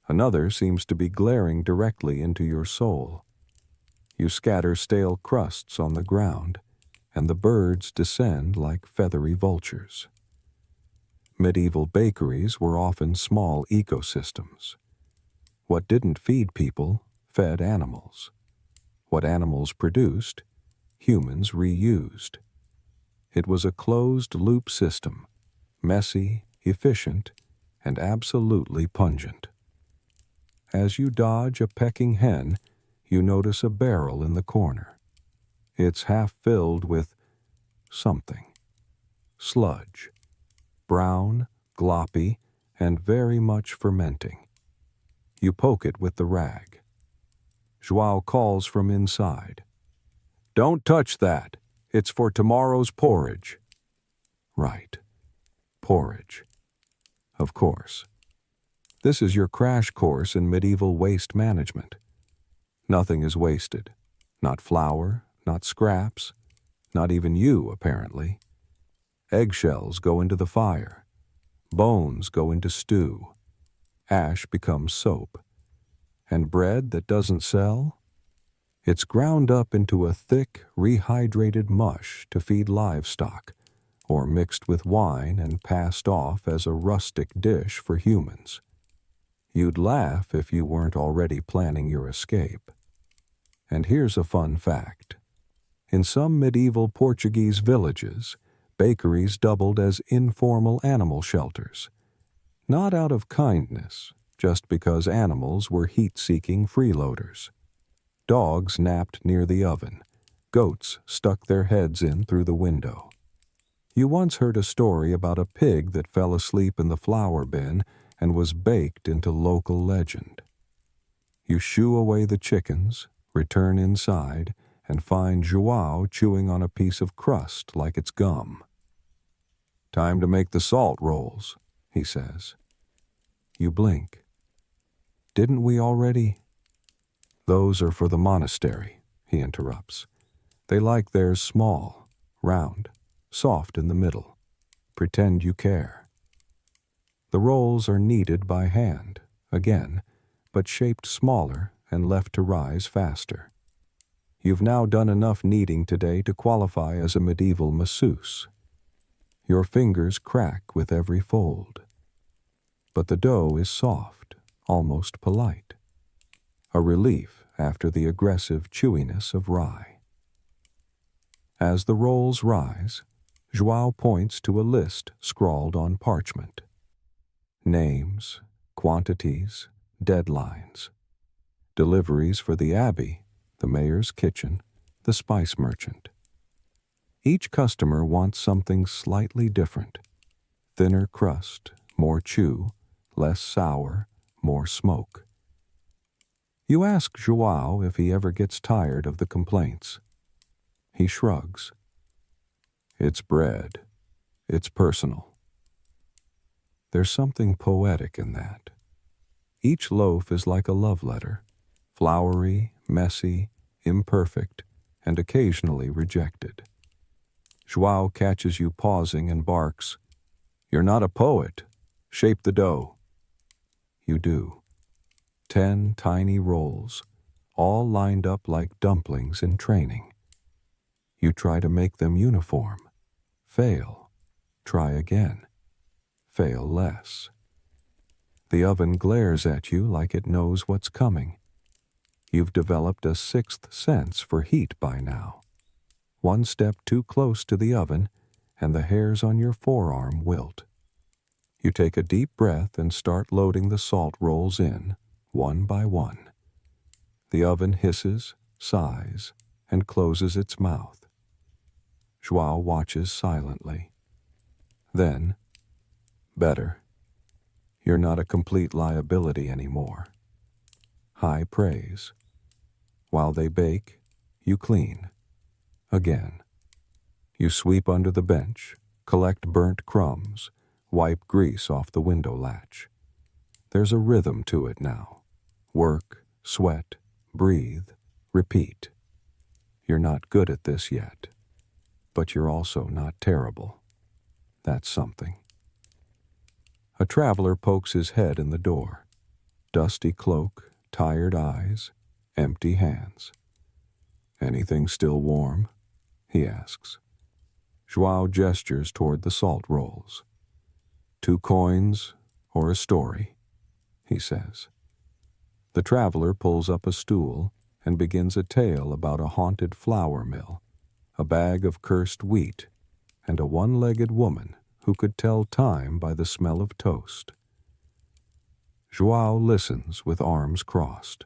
Another seems to be glaring directly into your soul. You scatter stale crusts on the ground, and the birds descend like feathery vultures. Medieval bakeries were often small ecosystems. What didn't feed people fed animals. What animals produced, humans reused. It was a closed-loop system, messy, efficient, and absolutely pungent. As you dodge a pecking hen, you notice a barrel in the corner. It's half filled with something. Sludge. Brown, gloppy, and very much fermenting. You poke it with the rag. Joao calls from inside. "Don't touch that. It's for tomorrow's porridge." Right. Porridge. Of course. This is your crash course in medieval waste management. Nothing is wasted. Not flour, not scraps, not even you, apparently. Eggshells go into the fire. Bones go into stew. Ash becomes soap. And bread that doesn't sell? It's ground up into a thick, rehydrated mush to feed livestock, or mixed with wine and passed off as a rustic dish for humans. You'd laugh if you weren't already planning your escape. And here's a fun fact. In some medieval Portuguese villages, bakeries doubled as informal animal shelters. Not out of kindness, just because animals were heat-seeking freeloaders. Dogs napped near the oven. Goats stuck their heads in through the window. You once heard a story about a pig that fell asleep in the flour bin and was baked into local legend. You shoo away the chickens, return inside, and find João chewing on a piece of crust like it's gum. "Time to make the salt rolls," he says. You blink. "Didn't we already?" "Those are for the monastery," he interrupts. "They like theirs small, round, soft in the middle. Pretend you care." The rolls are kneaded by hand, again, but shaped smaller and left to rise faster. You've now done enough kneading today to qualify as a medieval masseuse. Your fingers crack with every fold. But the dough is soft, almost polite. A relief after the aggressive chewiness of rye. As the rolls rise, João points to a list scrawled on parchment. Names, quantities, deadlines. Deliveries for the abbey, the mayor's kitchen, the spice merchant. Each customer wants something slightly different. Thinner crust, more chew, less sour, more smoke. You ask João if he ever gets tired of the complaints. He shrugs. It's bread. It's personal. There's something poetic in that. Each loaf is like a love letter, floury, messy, imperfect, and occasionally rejected. João catches you pausing and barks, "You're not a poet. Shape the dough." You do. 10 tiny rolls, all lined up like dumplings in training. You try to make them uniform. Fail. Try again. Fail less. The oven glares at you like it knows what's coming. You've developed a sixth sense for heat by now. One step too close to the oven, and the hairs on your forearm wilt. You take a deep breath and start loading the salt rolls in, one by one. The oven hisses, sighs, and closes its mouth. João watches silently. Then, better. You're not a complete liability anymore. High praise. While they bake, you clean. Again. You sweep under the bench, collect burnt crumbs, wipe grease off the window latch. There's a rhythm to it now. Work, sweat, breathe, repeat. You're not good at this yet, but you're also not terrible. That's something. A traveler pokes his head in the door. Dusty cloak, tired eyes, empty hands. "Anything still warm?" he asks. João gestures toward the salt rolls. "2 coins or a story," he says. The traveler pulls up a stool and begins a tale about a haunted flour mill, a bag of cursed wheat, and a one-legged woman who could tell time by the smell of toast. João listens with arms crossed.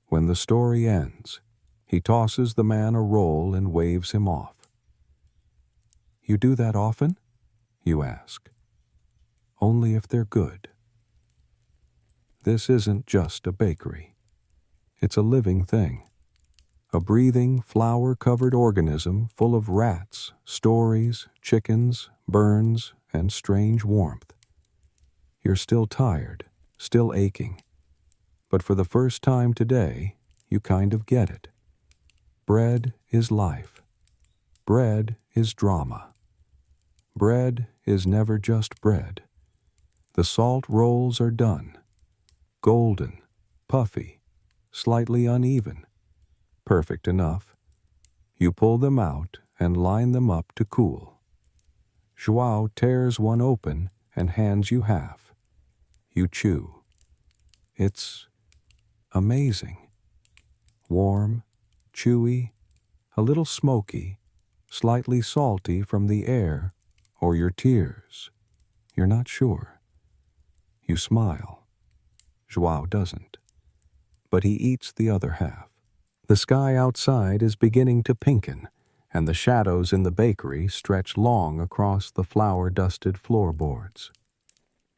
When the story ends, he tosses the man a roll and waves him off. "You do that often?" you ask. "Only if they're good." This isn't just a bakery. It's a living thing. A breathing, flour-covered organism full of rats, stories, chickens, burns, and strange warmth. You're still tired, still aching. But for the first time today, you kind of get it. Bread is life. Bread is drama. Bread is never just bread. The salt rolls are done. Golden, puffy, slightly uneven. Perfect enough. You pull them out and line them up to cool. Joao tears one open and hands you half. You chew. It's amazing. Warm, chewy, a little smoky, slightly salty from the air or your tears. You're not sure. You smile. Joao doesn't. But he eats the other half. The sky outside is beginning to pinken, and the shadows in the bakery stretch long across the flour-dusted floorboards.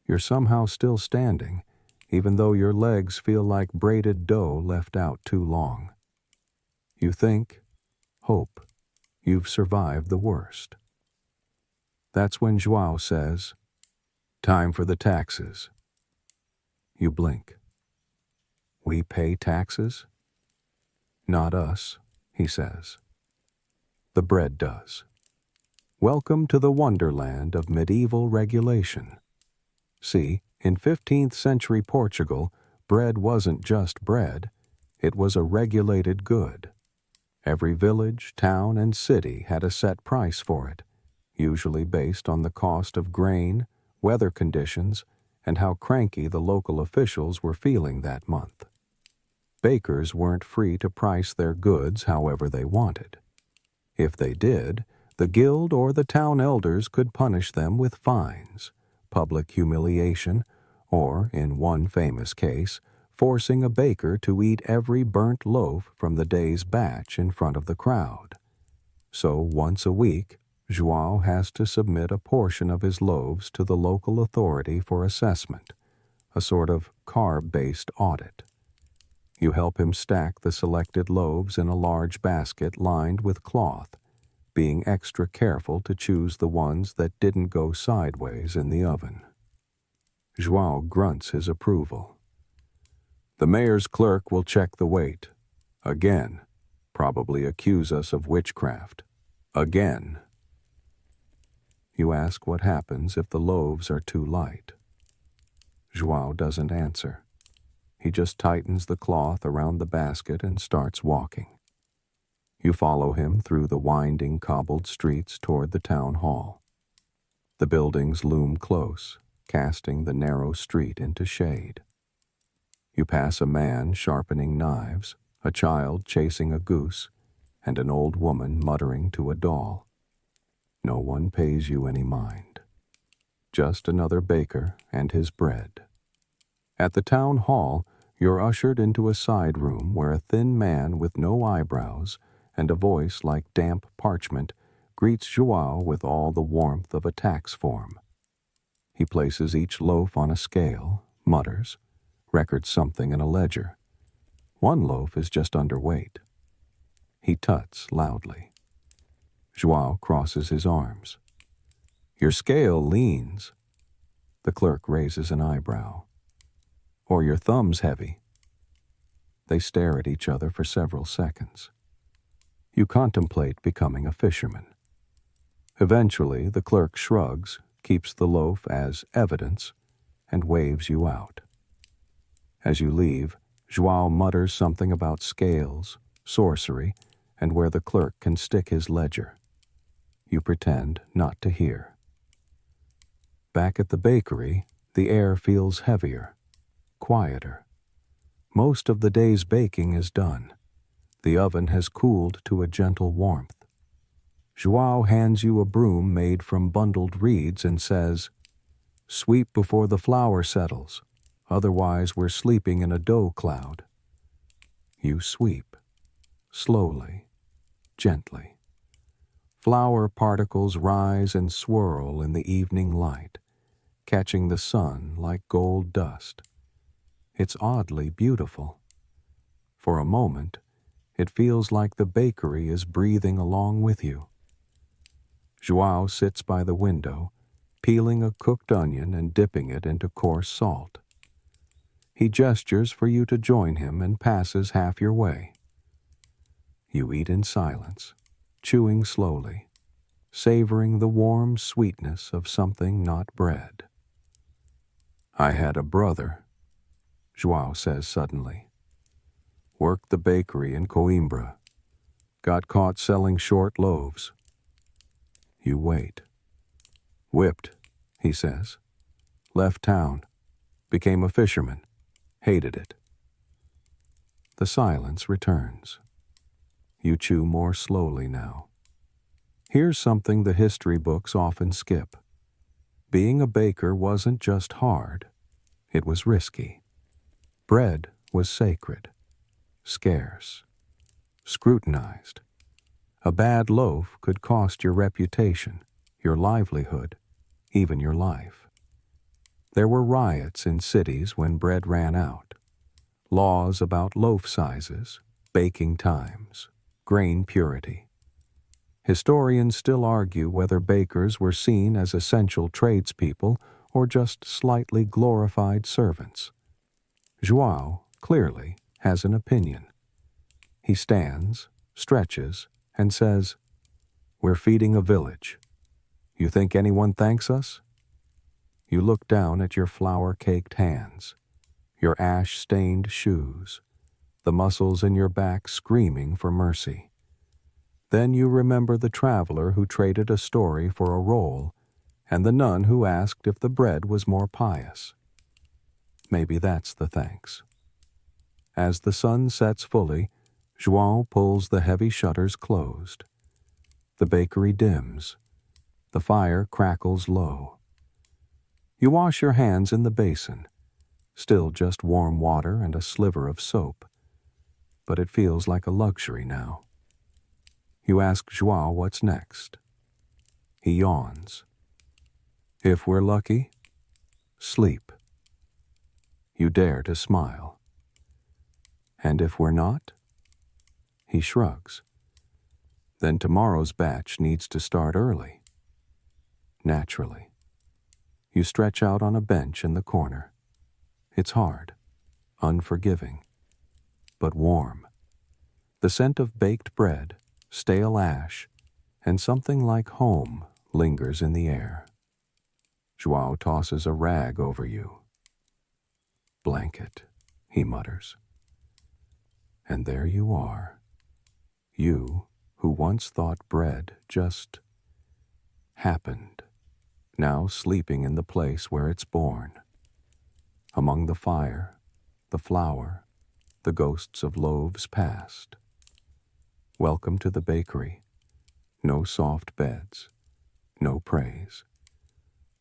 You're somehow still standing, even though your legs feel like braided dough left out too long. You think, hope, you've survived the worst. That's when Joao says, "Time for the taxes." You blink. "We pay taxes?" "Not us," he says. "The bread does. Welcome to the wonderland of medieval regulation." See, in 15th century Portugal, bread wasn't just bread, it was a regulated good. Every village, town, and city had a set price for it, usually based on the cost of grain, weather conditions, and how cranky the local officials were feeling that month. Bakers weren't free to price their goods however they wanted. If they did, the guild or the town elders could punish them with fines, public humiliation, or, in one famous case, forcing a baker to eat every burnt loaf from the day's batch in front of the crowd. So once a week, Joao has to submit a portion of his loaves to the local authority for assessment, a sort of carb-based audit. You help him stack the selected loaves in a large basket lined with cloth, being extra careful to choose the ones that didn't go sideways in the oven. Joao grunts his approval. The mayor's clerk will check the weight. Again. Probably accuse us of witchcraft. Again. You ask what happens if the loaves are too light. Joao doesn't answer. He just tightens the cloth around the basket and starts walking. You follow him through the winding cobbled streets toward the town hall. The buildings loom close, casting the narrow street into shade. You pass a man sharpening knives, a child chasing a goose, and an old woman muttering to a doll. No one pays you any mind. Just another baker and his bread. At the town hall, you're ushered into a side room where a thin man with no eyebrows and a voice like damp parchment greets Joao with all the warmth of a tax form. He places each loaf on a scale, mutters, records something in a ledger. One loaf is just underweight. He tuts loudly. Joao crosses his arms. Your scale leans. The clerk raises an eyebrow. Or your thumb's heavy. They stare at each other for several seconds. You contemplate becoming a fisherman. Eventually, the clerk shrugs, keeps the loaf as evidence, and waves you out. As you leave, Joao mutters something about scales, sorcery, and where the clerk can stick his ledger. You pretend not to hear. Back at the bakery, the air feels heavier, quieter. Most of the day's baking is done. The oven has cooled to a gentle warmth. Joao hands you a broom made from bundled reeds and says, "Sweep before the flour settles, otherwise we're sleeping in a dough cloud." You sweep, slowly, gently. Flour particles rise and swirl in the evening light, catching the sun like gold dust. It's oddly beautiful. For a moment, it feels like the bakery is breathing along with you. Joao sits by the window, peeling a cooked onion and dipping it into coarse salt. He gestures for you to join him and passes half your way. You eat in silence, chewing slowly, savoring the warm sweetness of something not bread. I had a brother, Joao says suddenly. Worked the bakery in Coimbra. Got caught selling short loaves. You wait. Whipped, he says. Left town. Became a fisherman. Hated it. The silence returns. You chew more slowly now. Here's something the history books often skip. Being a baker wasn't just hard. It was risky. Bread was sacred, scarce, scrutinized. A bad loaf could cost your reputation, your livelihood, even your life. There were riots in cities when bread ran out. Laws about loaf sizes, baking times, grain purity. Historians still argue whether bakers were seen as essential tradespeople or just slightly glorified servants. Joao, clearly, has an opinion. He stands, stretches, and says, "We're feeding a village. You think anyone thanks us?" You look down at your flour-caked hands, your ash-stained shoes, the muscles in your back screaming for mercy. Then you remember the traveler who traded a story for a roll, and the nun who asked if the bread was more pious. Maybe that's the thanks. As the sun sets fully, Joao pulls the heavy shutters closed. The bakery dims. The fire crackles low. You wash your hands in the basin, still just warm water and a sliver of soap, but it feels like a luxury now. You ask Joao what's next. He yawns. If we're lucky, sleep. You dare to smile. And if we're not? He shrugs. Then tomorrow's batch needs to start early. Naturally. You stretch out on a bench in the corner. It's hard, unforgiving, but warm. The scent of baked bread, stale ash, and something like home lingers in the air. Joao tosses a rag over you. Blanket, he mutters. And there you are. You, who once thought bread just happened, now sleeping in the place where it's born. Among the fire, the flour, the ghosts of loaves past. Welcome to the bakery. No soft beds, no praise.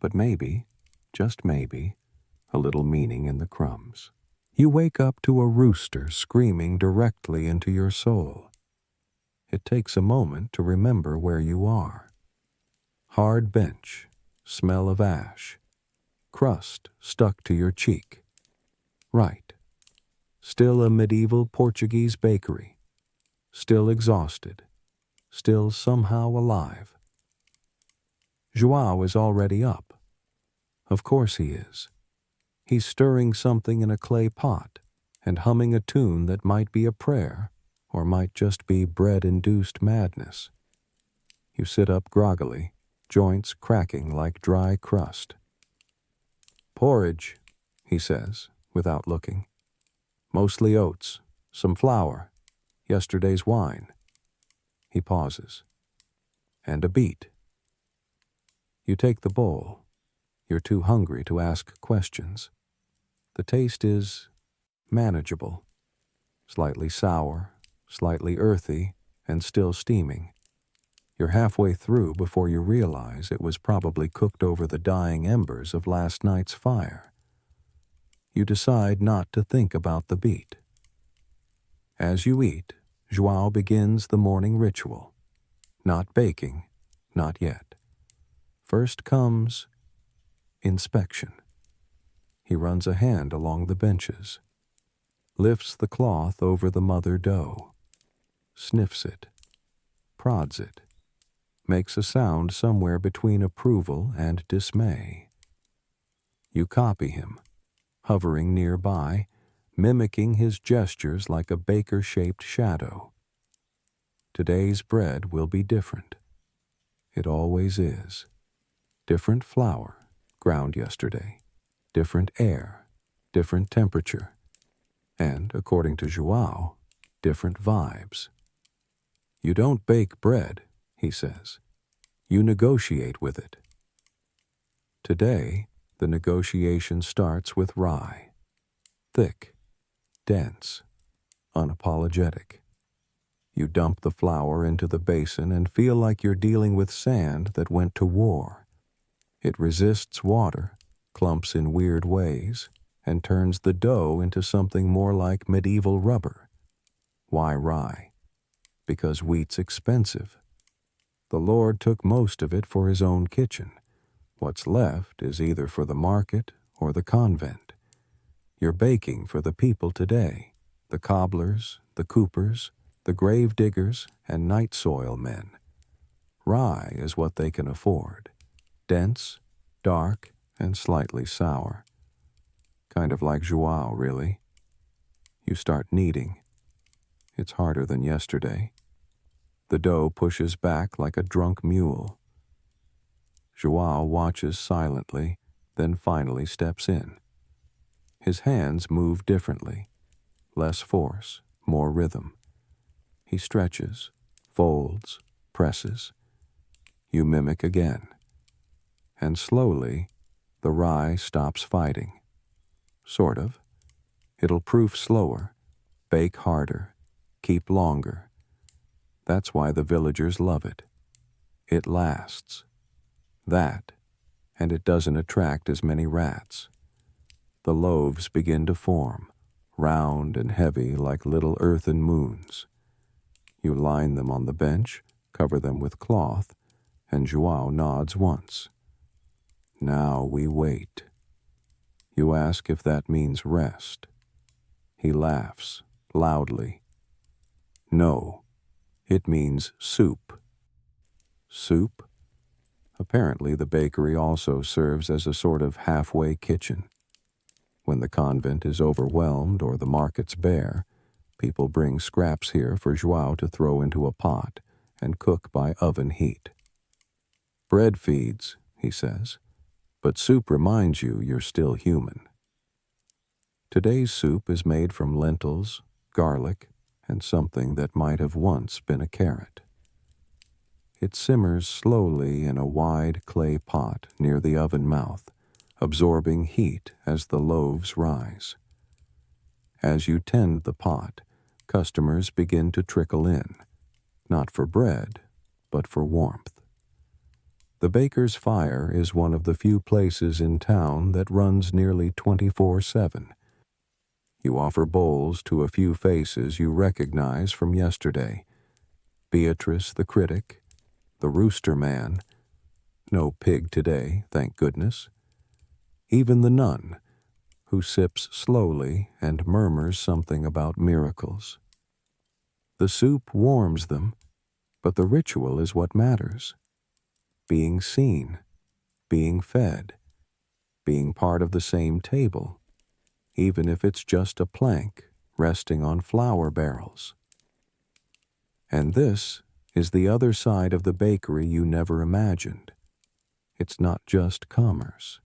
But maybe, just maybe, a little meaning in the crumbs. You wake up to a rooster screaming directly into your soul. It takes a moment to remember where you are. Hard bench, smell of ash, crust stuck to your cheek. Right. Still a medieval Portuguese bakery. Still exhausted. Still somehow alive. Joao is already up. Of course he is. He's stirring something in a clay pot and humming a tune that might be a prayer or might just be bread-induced madness. You sit up groggily, joints cracking like dry crust. Porridge, he says, without looking. Mostly oats, some flour, yesterday's wine. He pauses. And a beet. You take the bowl. You're too hungry to ask questions. The taste is manageable. Slightly sour, slightly earthy, and still steaming. You're halfway through before you realize it was probably cooked over the dying embers of last night's fire. You decide not to think about the beet. As you eat, Joao begins the morning ritual. Not baking, not yet. First comes inspection. He runs a hand along the benches, lifts the cloth over the mother dough, sniffs it, prods it, makes a sound somewhere between approval and dismay. You copy him, hovering nearby, mimicking his gestures like a baker-shaped shadow. Today's bread will be different. It always is. Different flour, ground yesterday. Different air, different temperature. And, according to Joao, different vibes. You don't bake bread, he says. You negotiate with it. Today, the negotiation starts with rye. Thick, dense, unapologetic. You dump the flour into the basin and feel like you're dealing with sand that went to war. It resists water, clumps in weird ways, and turns the dough into something more like medieval rubber. Why rye? Because wheat's expensive. The Lord took most of it for his own kitchen. What's left is either for the market or the convent. You're baking for the people today, the cobblers, the coopers, the grave diggers, and night soil men. Rye is what they can afford. Dense, dark, and slightly sour. Kind of like Joao, really. You start kneading. It's harder than yesterday. The dough pushes back like a drunk mule. Joao watches silently, then finally steps in. His hands move differently. Less force, more rhythm. He stretches, folds, presses. You mimic again. And slowly, the rye stops fighting. Sort of. It'll proof slower, bake harder, keep longer. That's why the villagers love it. It lasts. That, and it doesn't attract as many rats. The loaves begin to form, round and heavy like little earthen moons. You line them on the bench, cover them with cloth, and Joao nods once. Now we wait. You ask if that means rest. He laughs, loudly. No, it means soup. Soup? Apparently the bakery also serves as a sort of halfway kitchen. When the convent is overwhelmed or the markets bare, people bring scraps here for Joao to throw into a pot and cook by oven heat. Bread feeds, he says, but soup reminds you you're still human. Today's soup is made from lentils, garlic, and something that might have once been a carrot. It simmers slowly in a wide clay pot near the oven mouth, absorbing heat as the loaves rise. As you tend the pot, customers begin to trickle in, not for bread, but for warmth. The baker's fire is one of the few places in town that runs nearly 24/7. You offer bowls to a few faces you recognize from yesterday. Beatrice the critic, the rooster man, no pig today, thank goodness. Even the nun, who sips slowly and murmurs something about miracles. The soup warms them, but the ritual is what matters. Being seen, being fed, being part of the same table, even if it's just a plank resting on flour barrels. And this is the other side of the bakery you never imagined. It's not just commerce,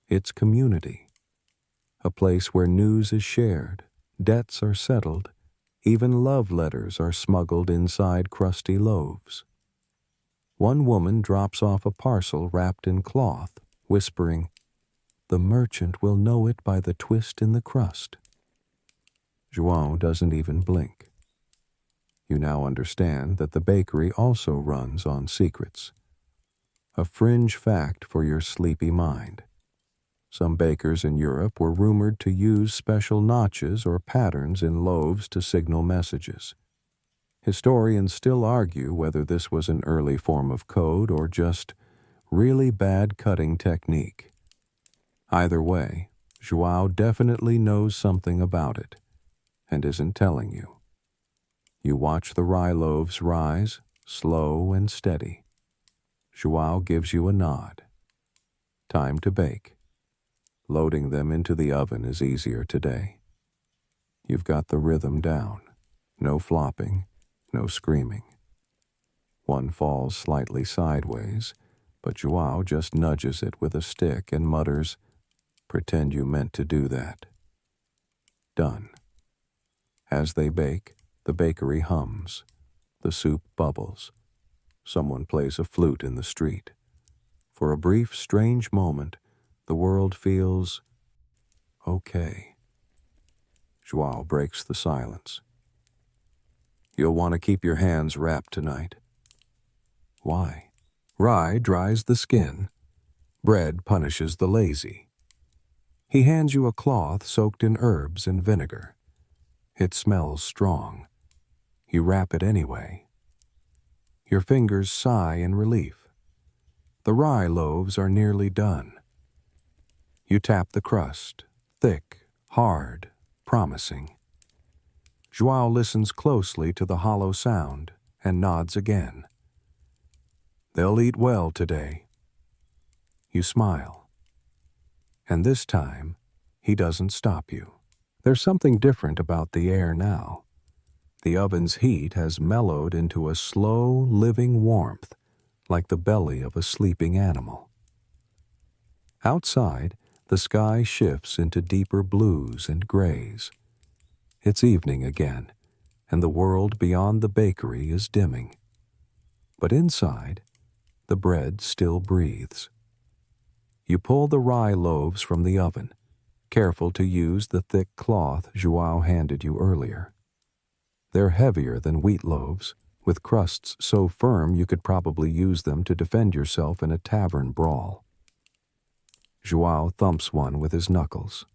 it's community. A place where news is shared, debts are settled, even love letters are smuggled inside crusty loaves. One woman drops off a parcel wrapped in cloth, whispering, "The merchant will know it by the twist in the crust." Joao doesn't even blink. You now understand that the bakery also runs on secrets. A fringe fact for your sleepy mind. Some bakers in Europe were rumored to use special notches or patterns in loaves to signal messages. Historians still argue whether this was an early form of code or just really bad cutting technique. Either way, Joao definitely knows something about it, and isn't telling you. You watch the rye loaves rise, slow and steady. Joao gives you a nod. Time to bake. Loading them into the oven is easier today. You've got the rhythm down. No flopping, no screaming. One falls slightly sideways, but Joao just nudges it with a stick and mutters, "Pretend you meant to do that." Done. As they bake, the bakery hums. The soup bubbles. Someone plays a flute in the street. For a brief, strange moment, the world feels okay. Joao breaks the silence. "You'll want to keep your hands wrapped tonight." "Why?" "Rye dries the skin. Bread punishes the lazy." He hands you a cloth soaked in herbs and vinegar. It smells strong. You wrap it anyway. Your fingers sigh in relief. The rye loaves are nearly done. You tap the crust, thick, hard, promising. Joao listens closely to the hollow sound and nods again. "They'll eat well today." You smile. And this time, he doesn't stop you. There's something different about the air now. The oven's heat has mellowed into a slow, living warmth, like the belly of a sleeping animal. Outside, the sky shifts into deeper blues and grays. It's evening again, and the world beyond the bakery is dimming. But inside, the bread still breathes. You pull the rye loaves from the oven, careful to use the thick cloth Joao handed you earlier. They're heavier than wheat loaves, with crusts so firm you could probably use them to defend yourself in a tavern brawl. Joao thumps one with his knuckles.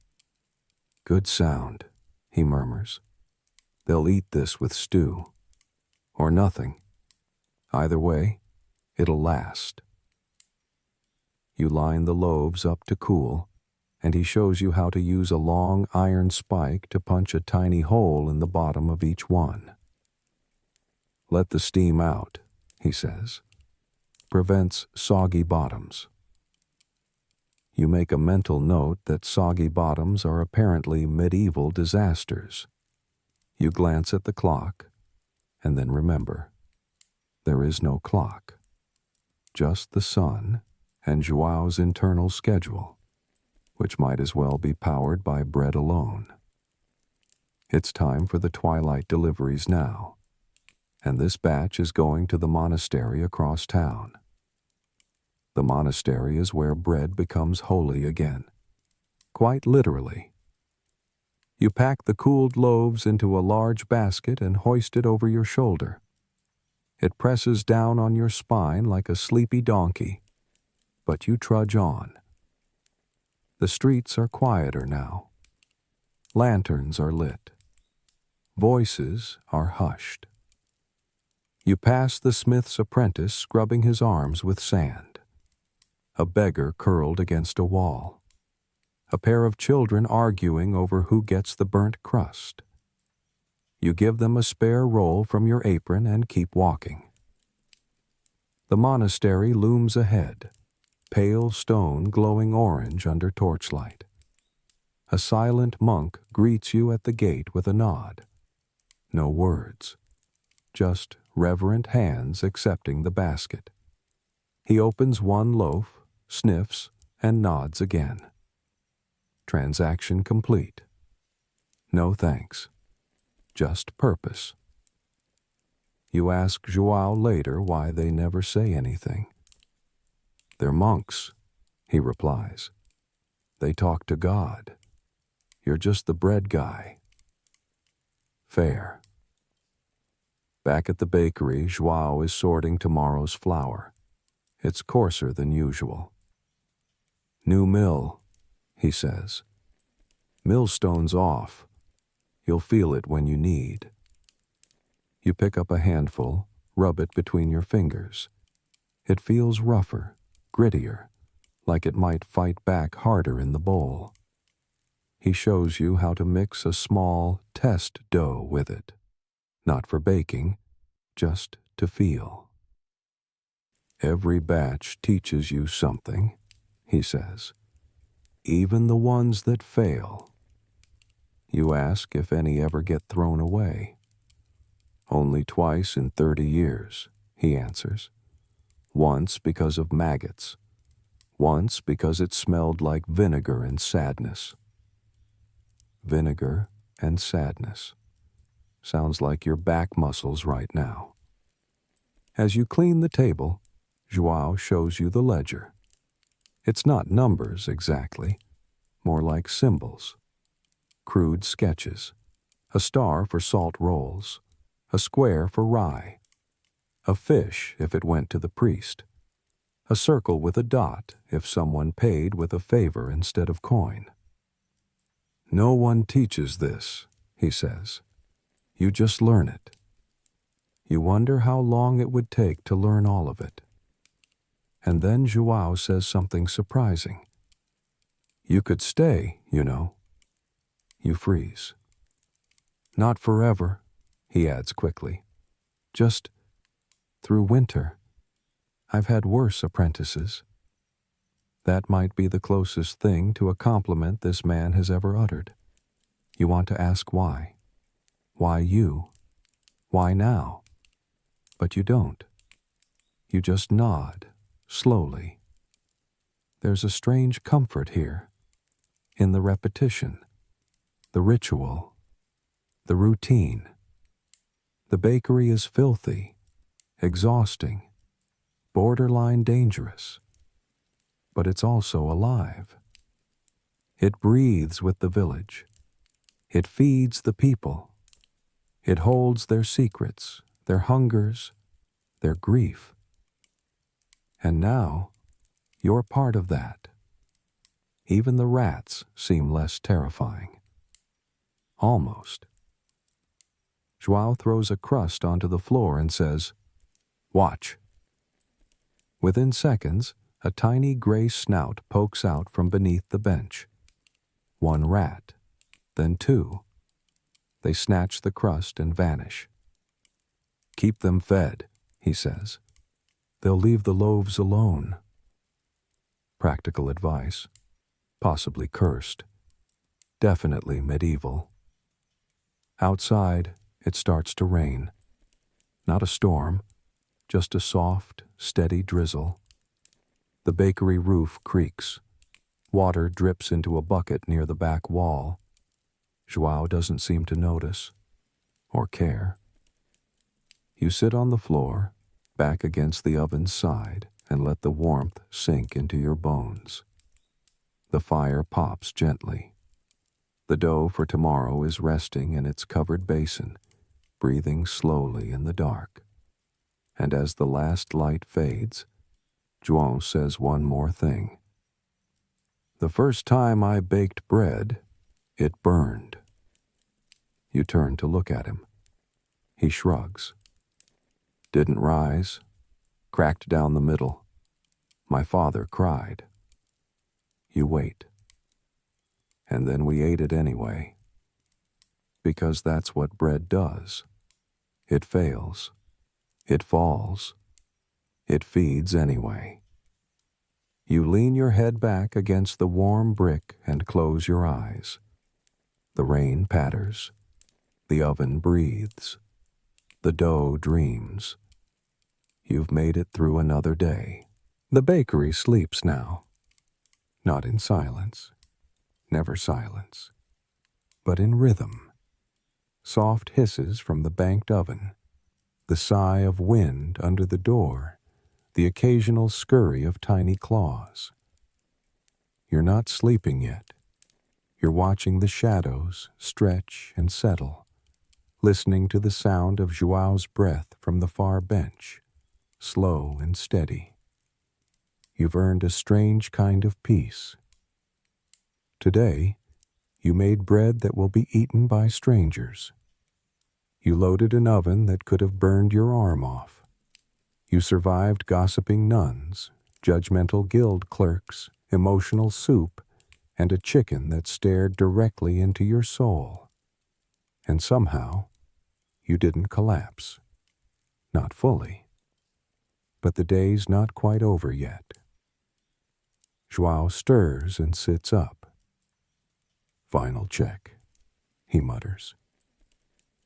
"Good sound," he murmurs. "They'll eat this with stew. Or nothing. Either way, it'll last." You line the loaves up to cool, and he shows you how to use a long iron spike to punch a tiny hole in the bottom of each one. "Let the steam out," he says. "Prevents soggy bottoms." You make a mental note that soggy bottoms are apparently medieval disasters. You glance at the clock, and then remember. There is no clock. Just the sun and Joao's internal schedule, which might as well be powered by bread alone. It's time for the twilight deliveries now, and this batch is going to the monastery across town. The monastery is where bread becomes holy again, quite literally. You pack the cooled loaves into a large basket and hoist it over your shoulder. It presses down on your spine like a sleepy donkey, but you trudge on. The streets are quieter now. Lanterns are lit. Voices are hushed. You pass the smith's apprentice scrubbing his arms with sand. A beggar curled against a wall. A pair of children arguing over who gets the burnt crust. You give them a spare roll from your apron and keep walking. The monastery looms ahead, pale stone glowing orange under torchlight. A silent monk greets you at the gate with a nod. No words, just reverent hands accepting the basket. He opens one loaf, sniffs, and nods again. Transaction complete. No thanks. Just purpose. You ask Joao later why they never say anything. "They're monks," he replies. "They talk to God. You're just the bread guy." Fair. Back at the bakery, Joao is sorting tomorrow's flour. It's coarser than usual. "New mill," he says. "Millstone's off. You'll feel it when you need." You pick up a handful, rub it between your fingers. It feels rougher, grittier, like it might fight back harder in the bowl. He shows you how to mix a small test dough with it. Not for baking, just to feel. "Every batch teaches you something," he says. even the ones that fail. You ask if any ever get thrown away. Only twice in 30 years, he answers. Once because of maggots. Once because it smelled like vinegar and sadness. Vinegar and sadness. Sounds like your back muscles right now. As you clean the table, João shows you the ledger. It's not numbers exactly, more like symbols. Crude sketches. A star for salt rolls. A square for rye. A fish if it went to the priest. A circle with a dot if someone paid with a favor instead of coin. No one teaches this, he says. You just learn it. You wonder how long it would take to learn all of it. And then João says something surprising. You could stay, you know. You freeze. Not forever, he adds quickly. Just through winter. I've had worse apprentices. That might be the closest thing to a compliment this man has ever uttered. You want to ask why. Why you? Why now? But you don't. You just nod, slowly. There's a strange comfort here, in the repetition, the ritual, the routine. The bakery is filthy, exhausting, borderline dangerous, but it's also alive. It breathes with the village. It feeds the people. It holds their secrets, their hungers, their grief. And now, you're part of that. Even the rats seem less terrifying. Almost. João throws a crust onto the floor and says, "Watch." Within seconds, a tiny gray snout pokes out from beneath the bench. One rat, then two. They snatch the crust and vanish. "Keep them fed," he says. "They'll leave the loaves alone." Practical advice, possibly cursed, definitely medieval. Outside, it starts to rain. Not a storm, just a soft, steady drizzle. The bakery roof creaks. Water drips into a bucket near the back wall. João doesn't seem to notice or care. You sit on the floor, back against the oven's side, and let the warmth sink into your bones. The fire pops gently. The dough for tomorrow is resting in its covered basin, breathing slowly in the dark. And as the last light fades, João says one more thing. "The first time I baked bread, it burned." You turn to look at him. He shrugs. "Didn't rise. Cracked down the middle. My father cried." You wait. "And then we ate it anyway. Because that's what bread does. It fails. It falls. It feeds anyway." You lean your head back against the warm brick and close your eyes. The rain patters. The oven breathes. The dough dreams. You've made it through another day. The bakery sleeps now. Not in silence. Never silence. But in rhythm. Soft hisses from the banked oven. The sigh of wind under the door. The occasional scurry of tiny claws. You're not sleeping yet. You're watching the shadows stretch and settle, listening to the sound of João's breath from the far bench, slow and steady. You've earned a strange kind of peace. Today, you made bread that will be eaten by strangers. You loaded an oven that could have burned your arm off. You survived gossiping nuns, judgmental guild clerks, emotional soup, and a chicken that stared directly into your soul. And somehow, you didn't collapse. Not fully. But the day's not quite over yet. João stirs and sits up. Final check, he mutters.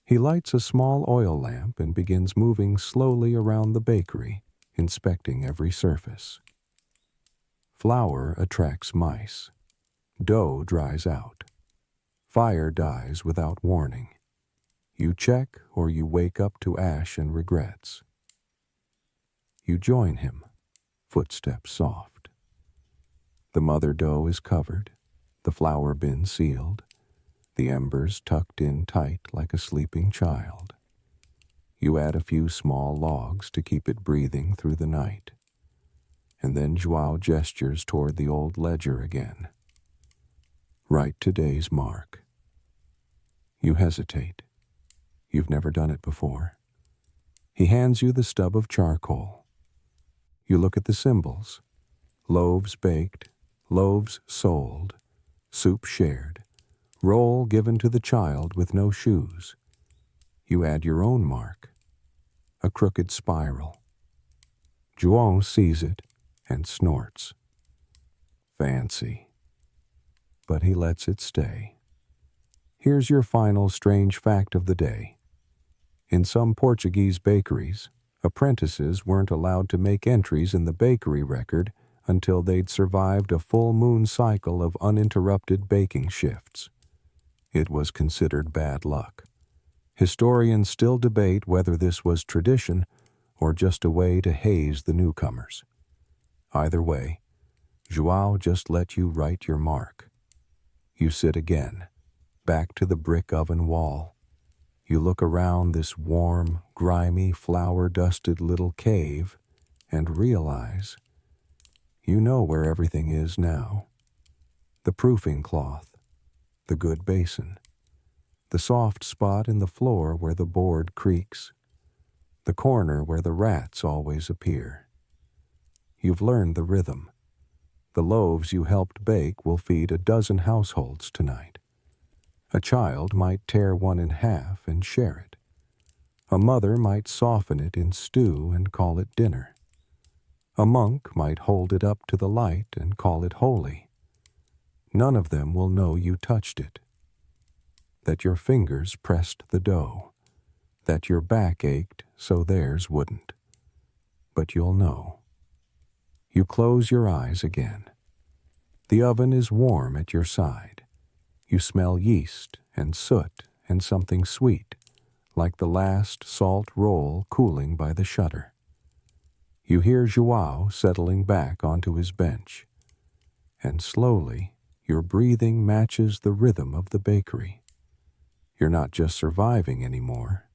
He lights a small oil lamp and begins moving slowly around the bakery, inspecting every surface. Flour attracts mice. Dough dries out. Fire dies without warning. You check or you wake up to ash and regrets. You join him, footsteps soft. The mother dough is covered, the flour bin sealed, the embers tucked in tight like a sleeping child. You add a few small logs to keep it breathing through the night. And then João gestures toward the old ledger again. Write today's mark. You hesitate. You've never done it before. He hands you the stub of charcoal. You look at the symbols. Loaves baked, loaves sold, soup shared, roll given to the child with no shoes. You add your own mark, a crooked spiral. João sees it and snorts. Fancy. But he lets it stay. Here's your final strange fact of the day. In some Portuguese bakeries, apprentices weren't allowed to make entries in the bakery record until they'd survived a full moon cycle of uninterrupted baking shifts. It was considered bad luck. Historians still debate whether this was tradition or just a way to haze the newcomers. Either way, João just let you write your mark. You sit again, back to the brick oven wall. You look around this warm, grimy, flour-dusted little cave and realize you know where everything is now. The proofing cloth, the good basin, the soft spot in the floor where the board creaks, the corner where the rats always appear. You've learned the rhythm. The loaves you helped bake will feed a dozen households tonight. A child might tear one in half and share it. A mother might soften it in stew and call it dinner. A monk might hold it up to the light and call it holy. None of them will know you touched it, that your fingers pressed the dough, that your back ached so theirs wouldn't. But you'll know. You close your eyes again. The oven is warm at your side. You smell yeast and soot and something sweet, like the last salt roll cooling by the shutter. You hear João settling back onto his bench, and slowly your breathing matches the rhythm of the bakery. You're not just surviving anymore,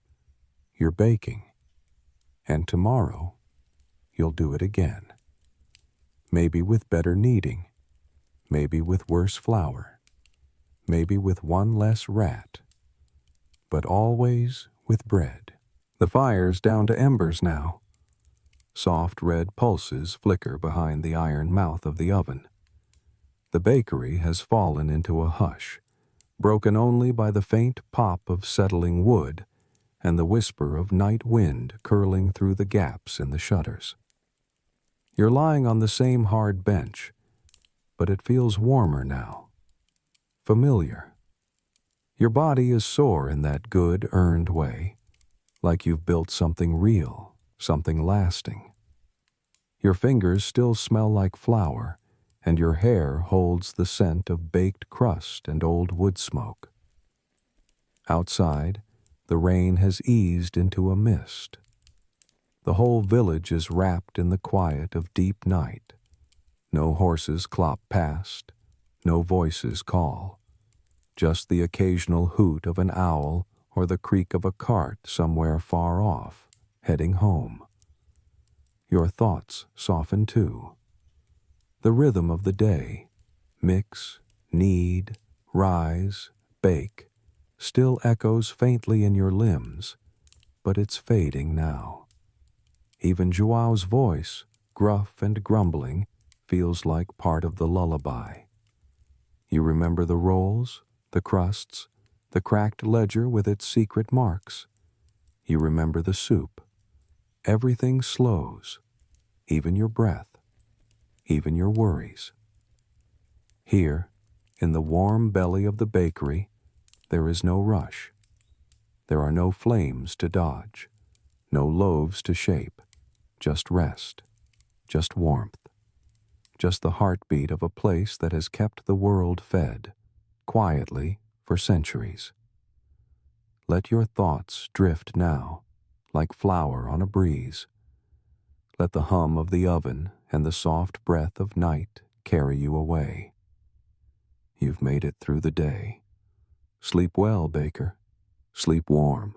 you're baking. And tomorrow, you'll do it again. Maybe with better kneading, maybe with worse flour, maybe with one less rat, but always with bread. The fire's down to embers now. Soft red pulses flicker behind the iron mouth of the oven. The bakery has fallen into a hush, broken only by the faint pop of settling wood and the whisper of night wind curling through the gaps in the shutters. You're lying on the same hard bench, but it feels warmer now. Familiar. Your body is sore in that good, earned way, like you've built something real, something lasting. Your fingers still smell like flour, and your hair holds the scent of baked crust and old wood smoke. Outside, the rain has eased into a mist. The whole village is wrapped in the quiet of deep night. No horses clop past, no voices call, just the occasional hoot of an owl or the creak of a cart somewhere far off, heading home. Your thoughts soften too. The rhythm of the day, mix, knead, rise, bake, still echoes faintly in your limbs, but it's fading now. Even João's voice, gruff and grumbling, feels like part of the lullaby. You remember the rolls, the crusts, the cracked ledger with its secret marks. You remember the soup. Everything slows, even your breath, even your worries. Here, in the warm belly of the bakery, there is no rush. There are no flames to dodge, no loaves to shape, just rest, just warmth, just the heartbeat of a place that has kept the world fed, quietly, for centuries. Let your thoughts drift now, like flower on a breeze. Let the hum of the oven and the soft breath of night carry you away. You've made it through the day. Sleep well, baker. Sleep warm.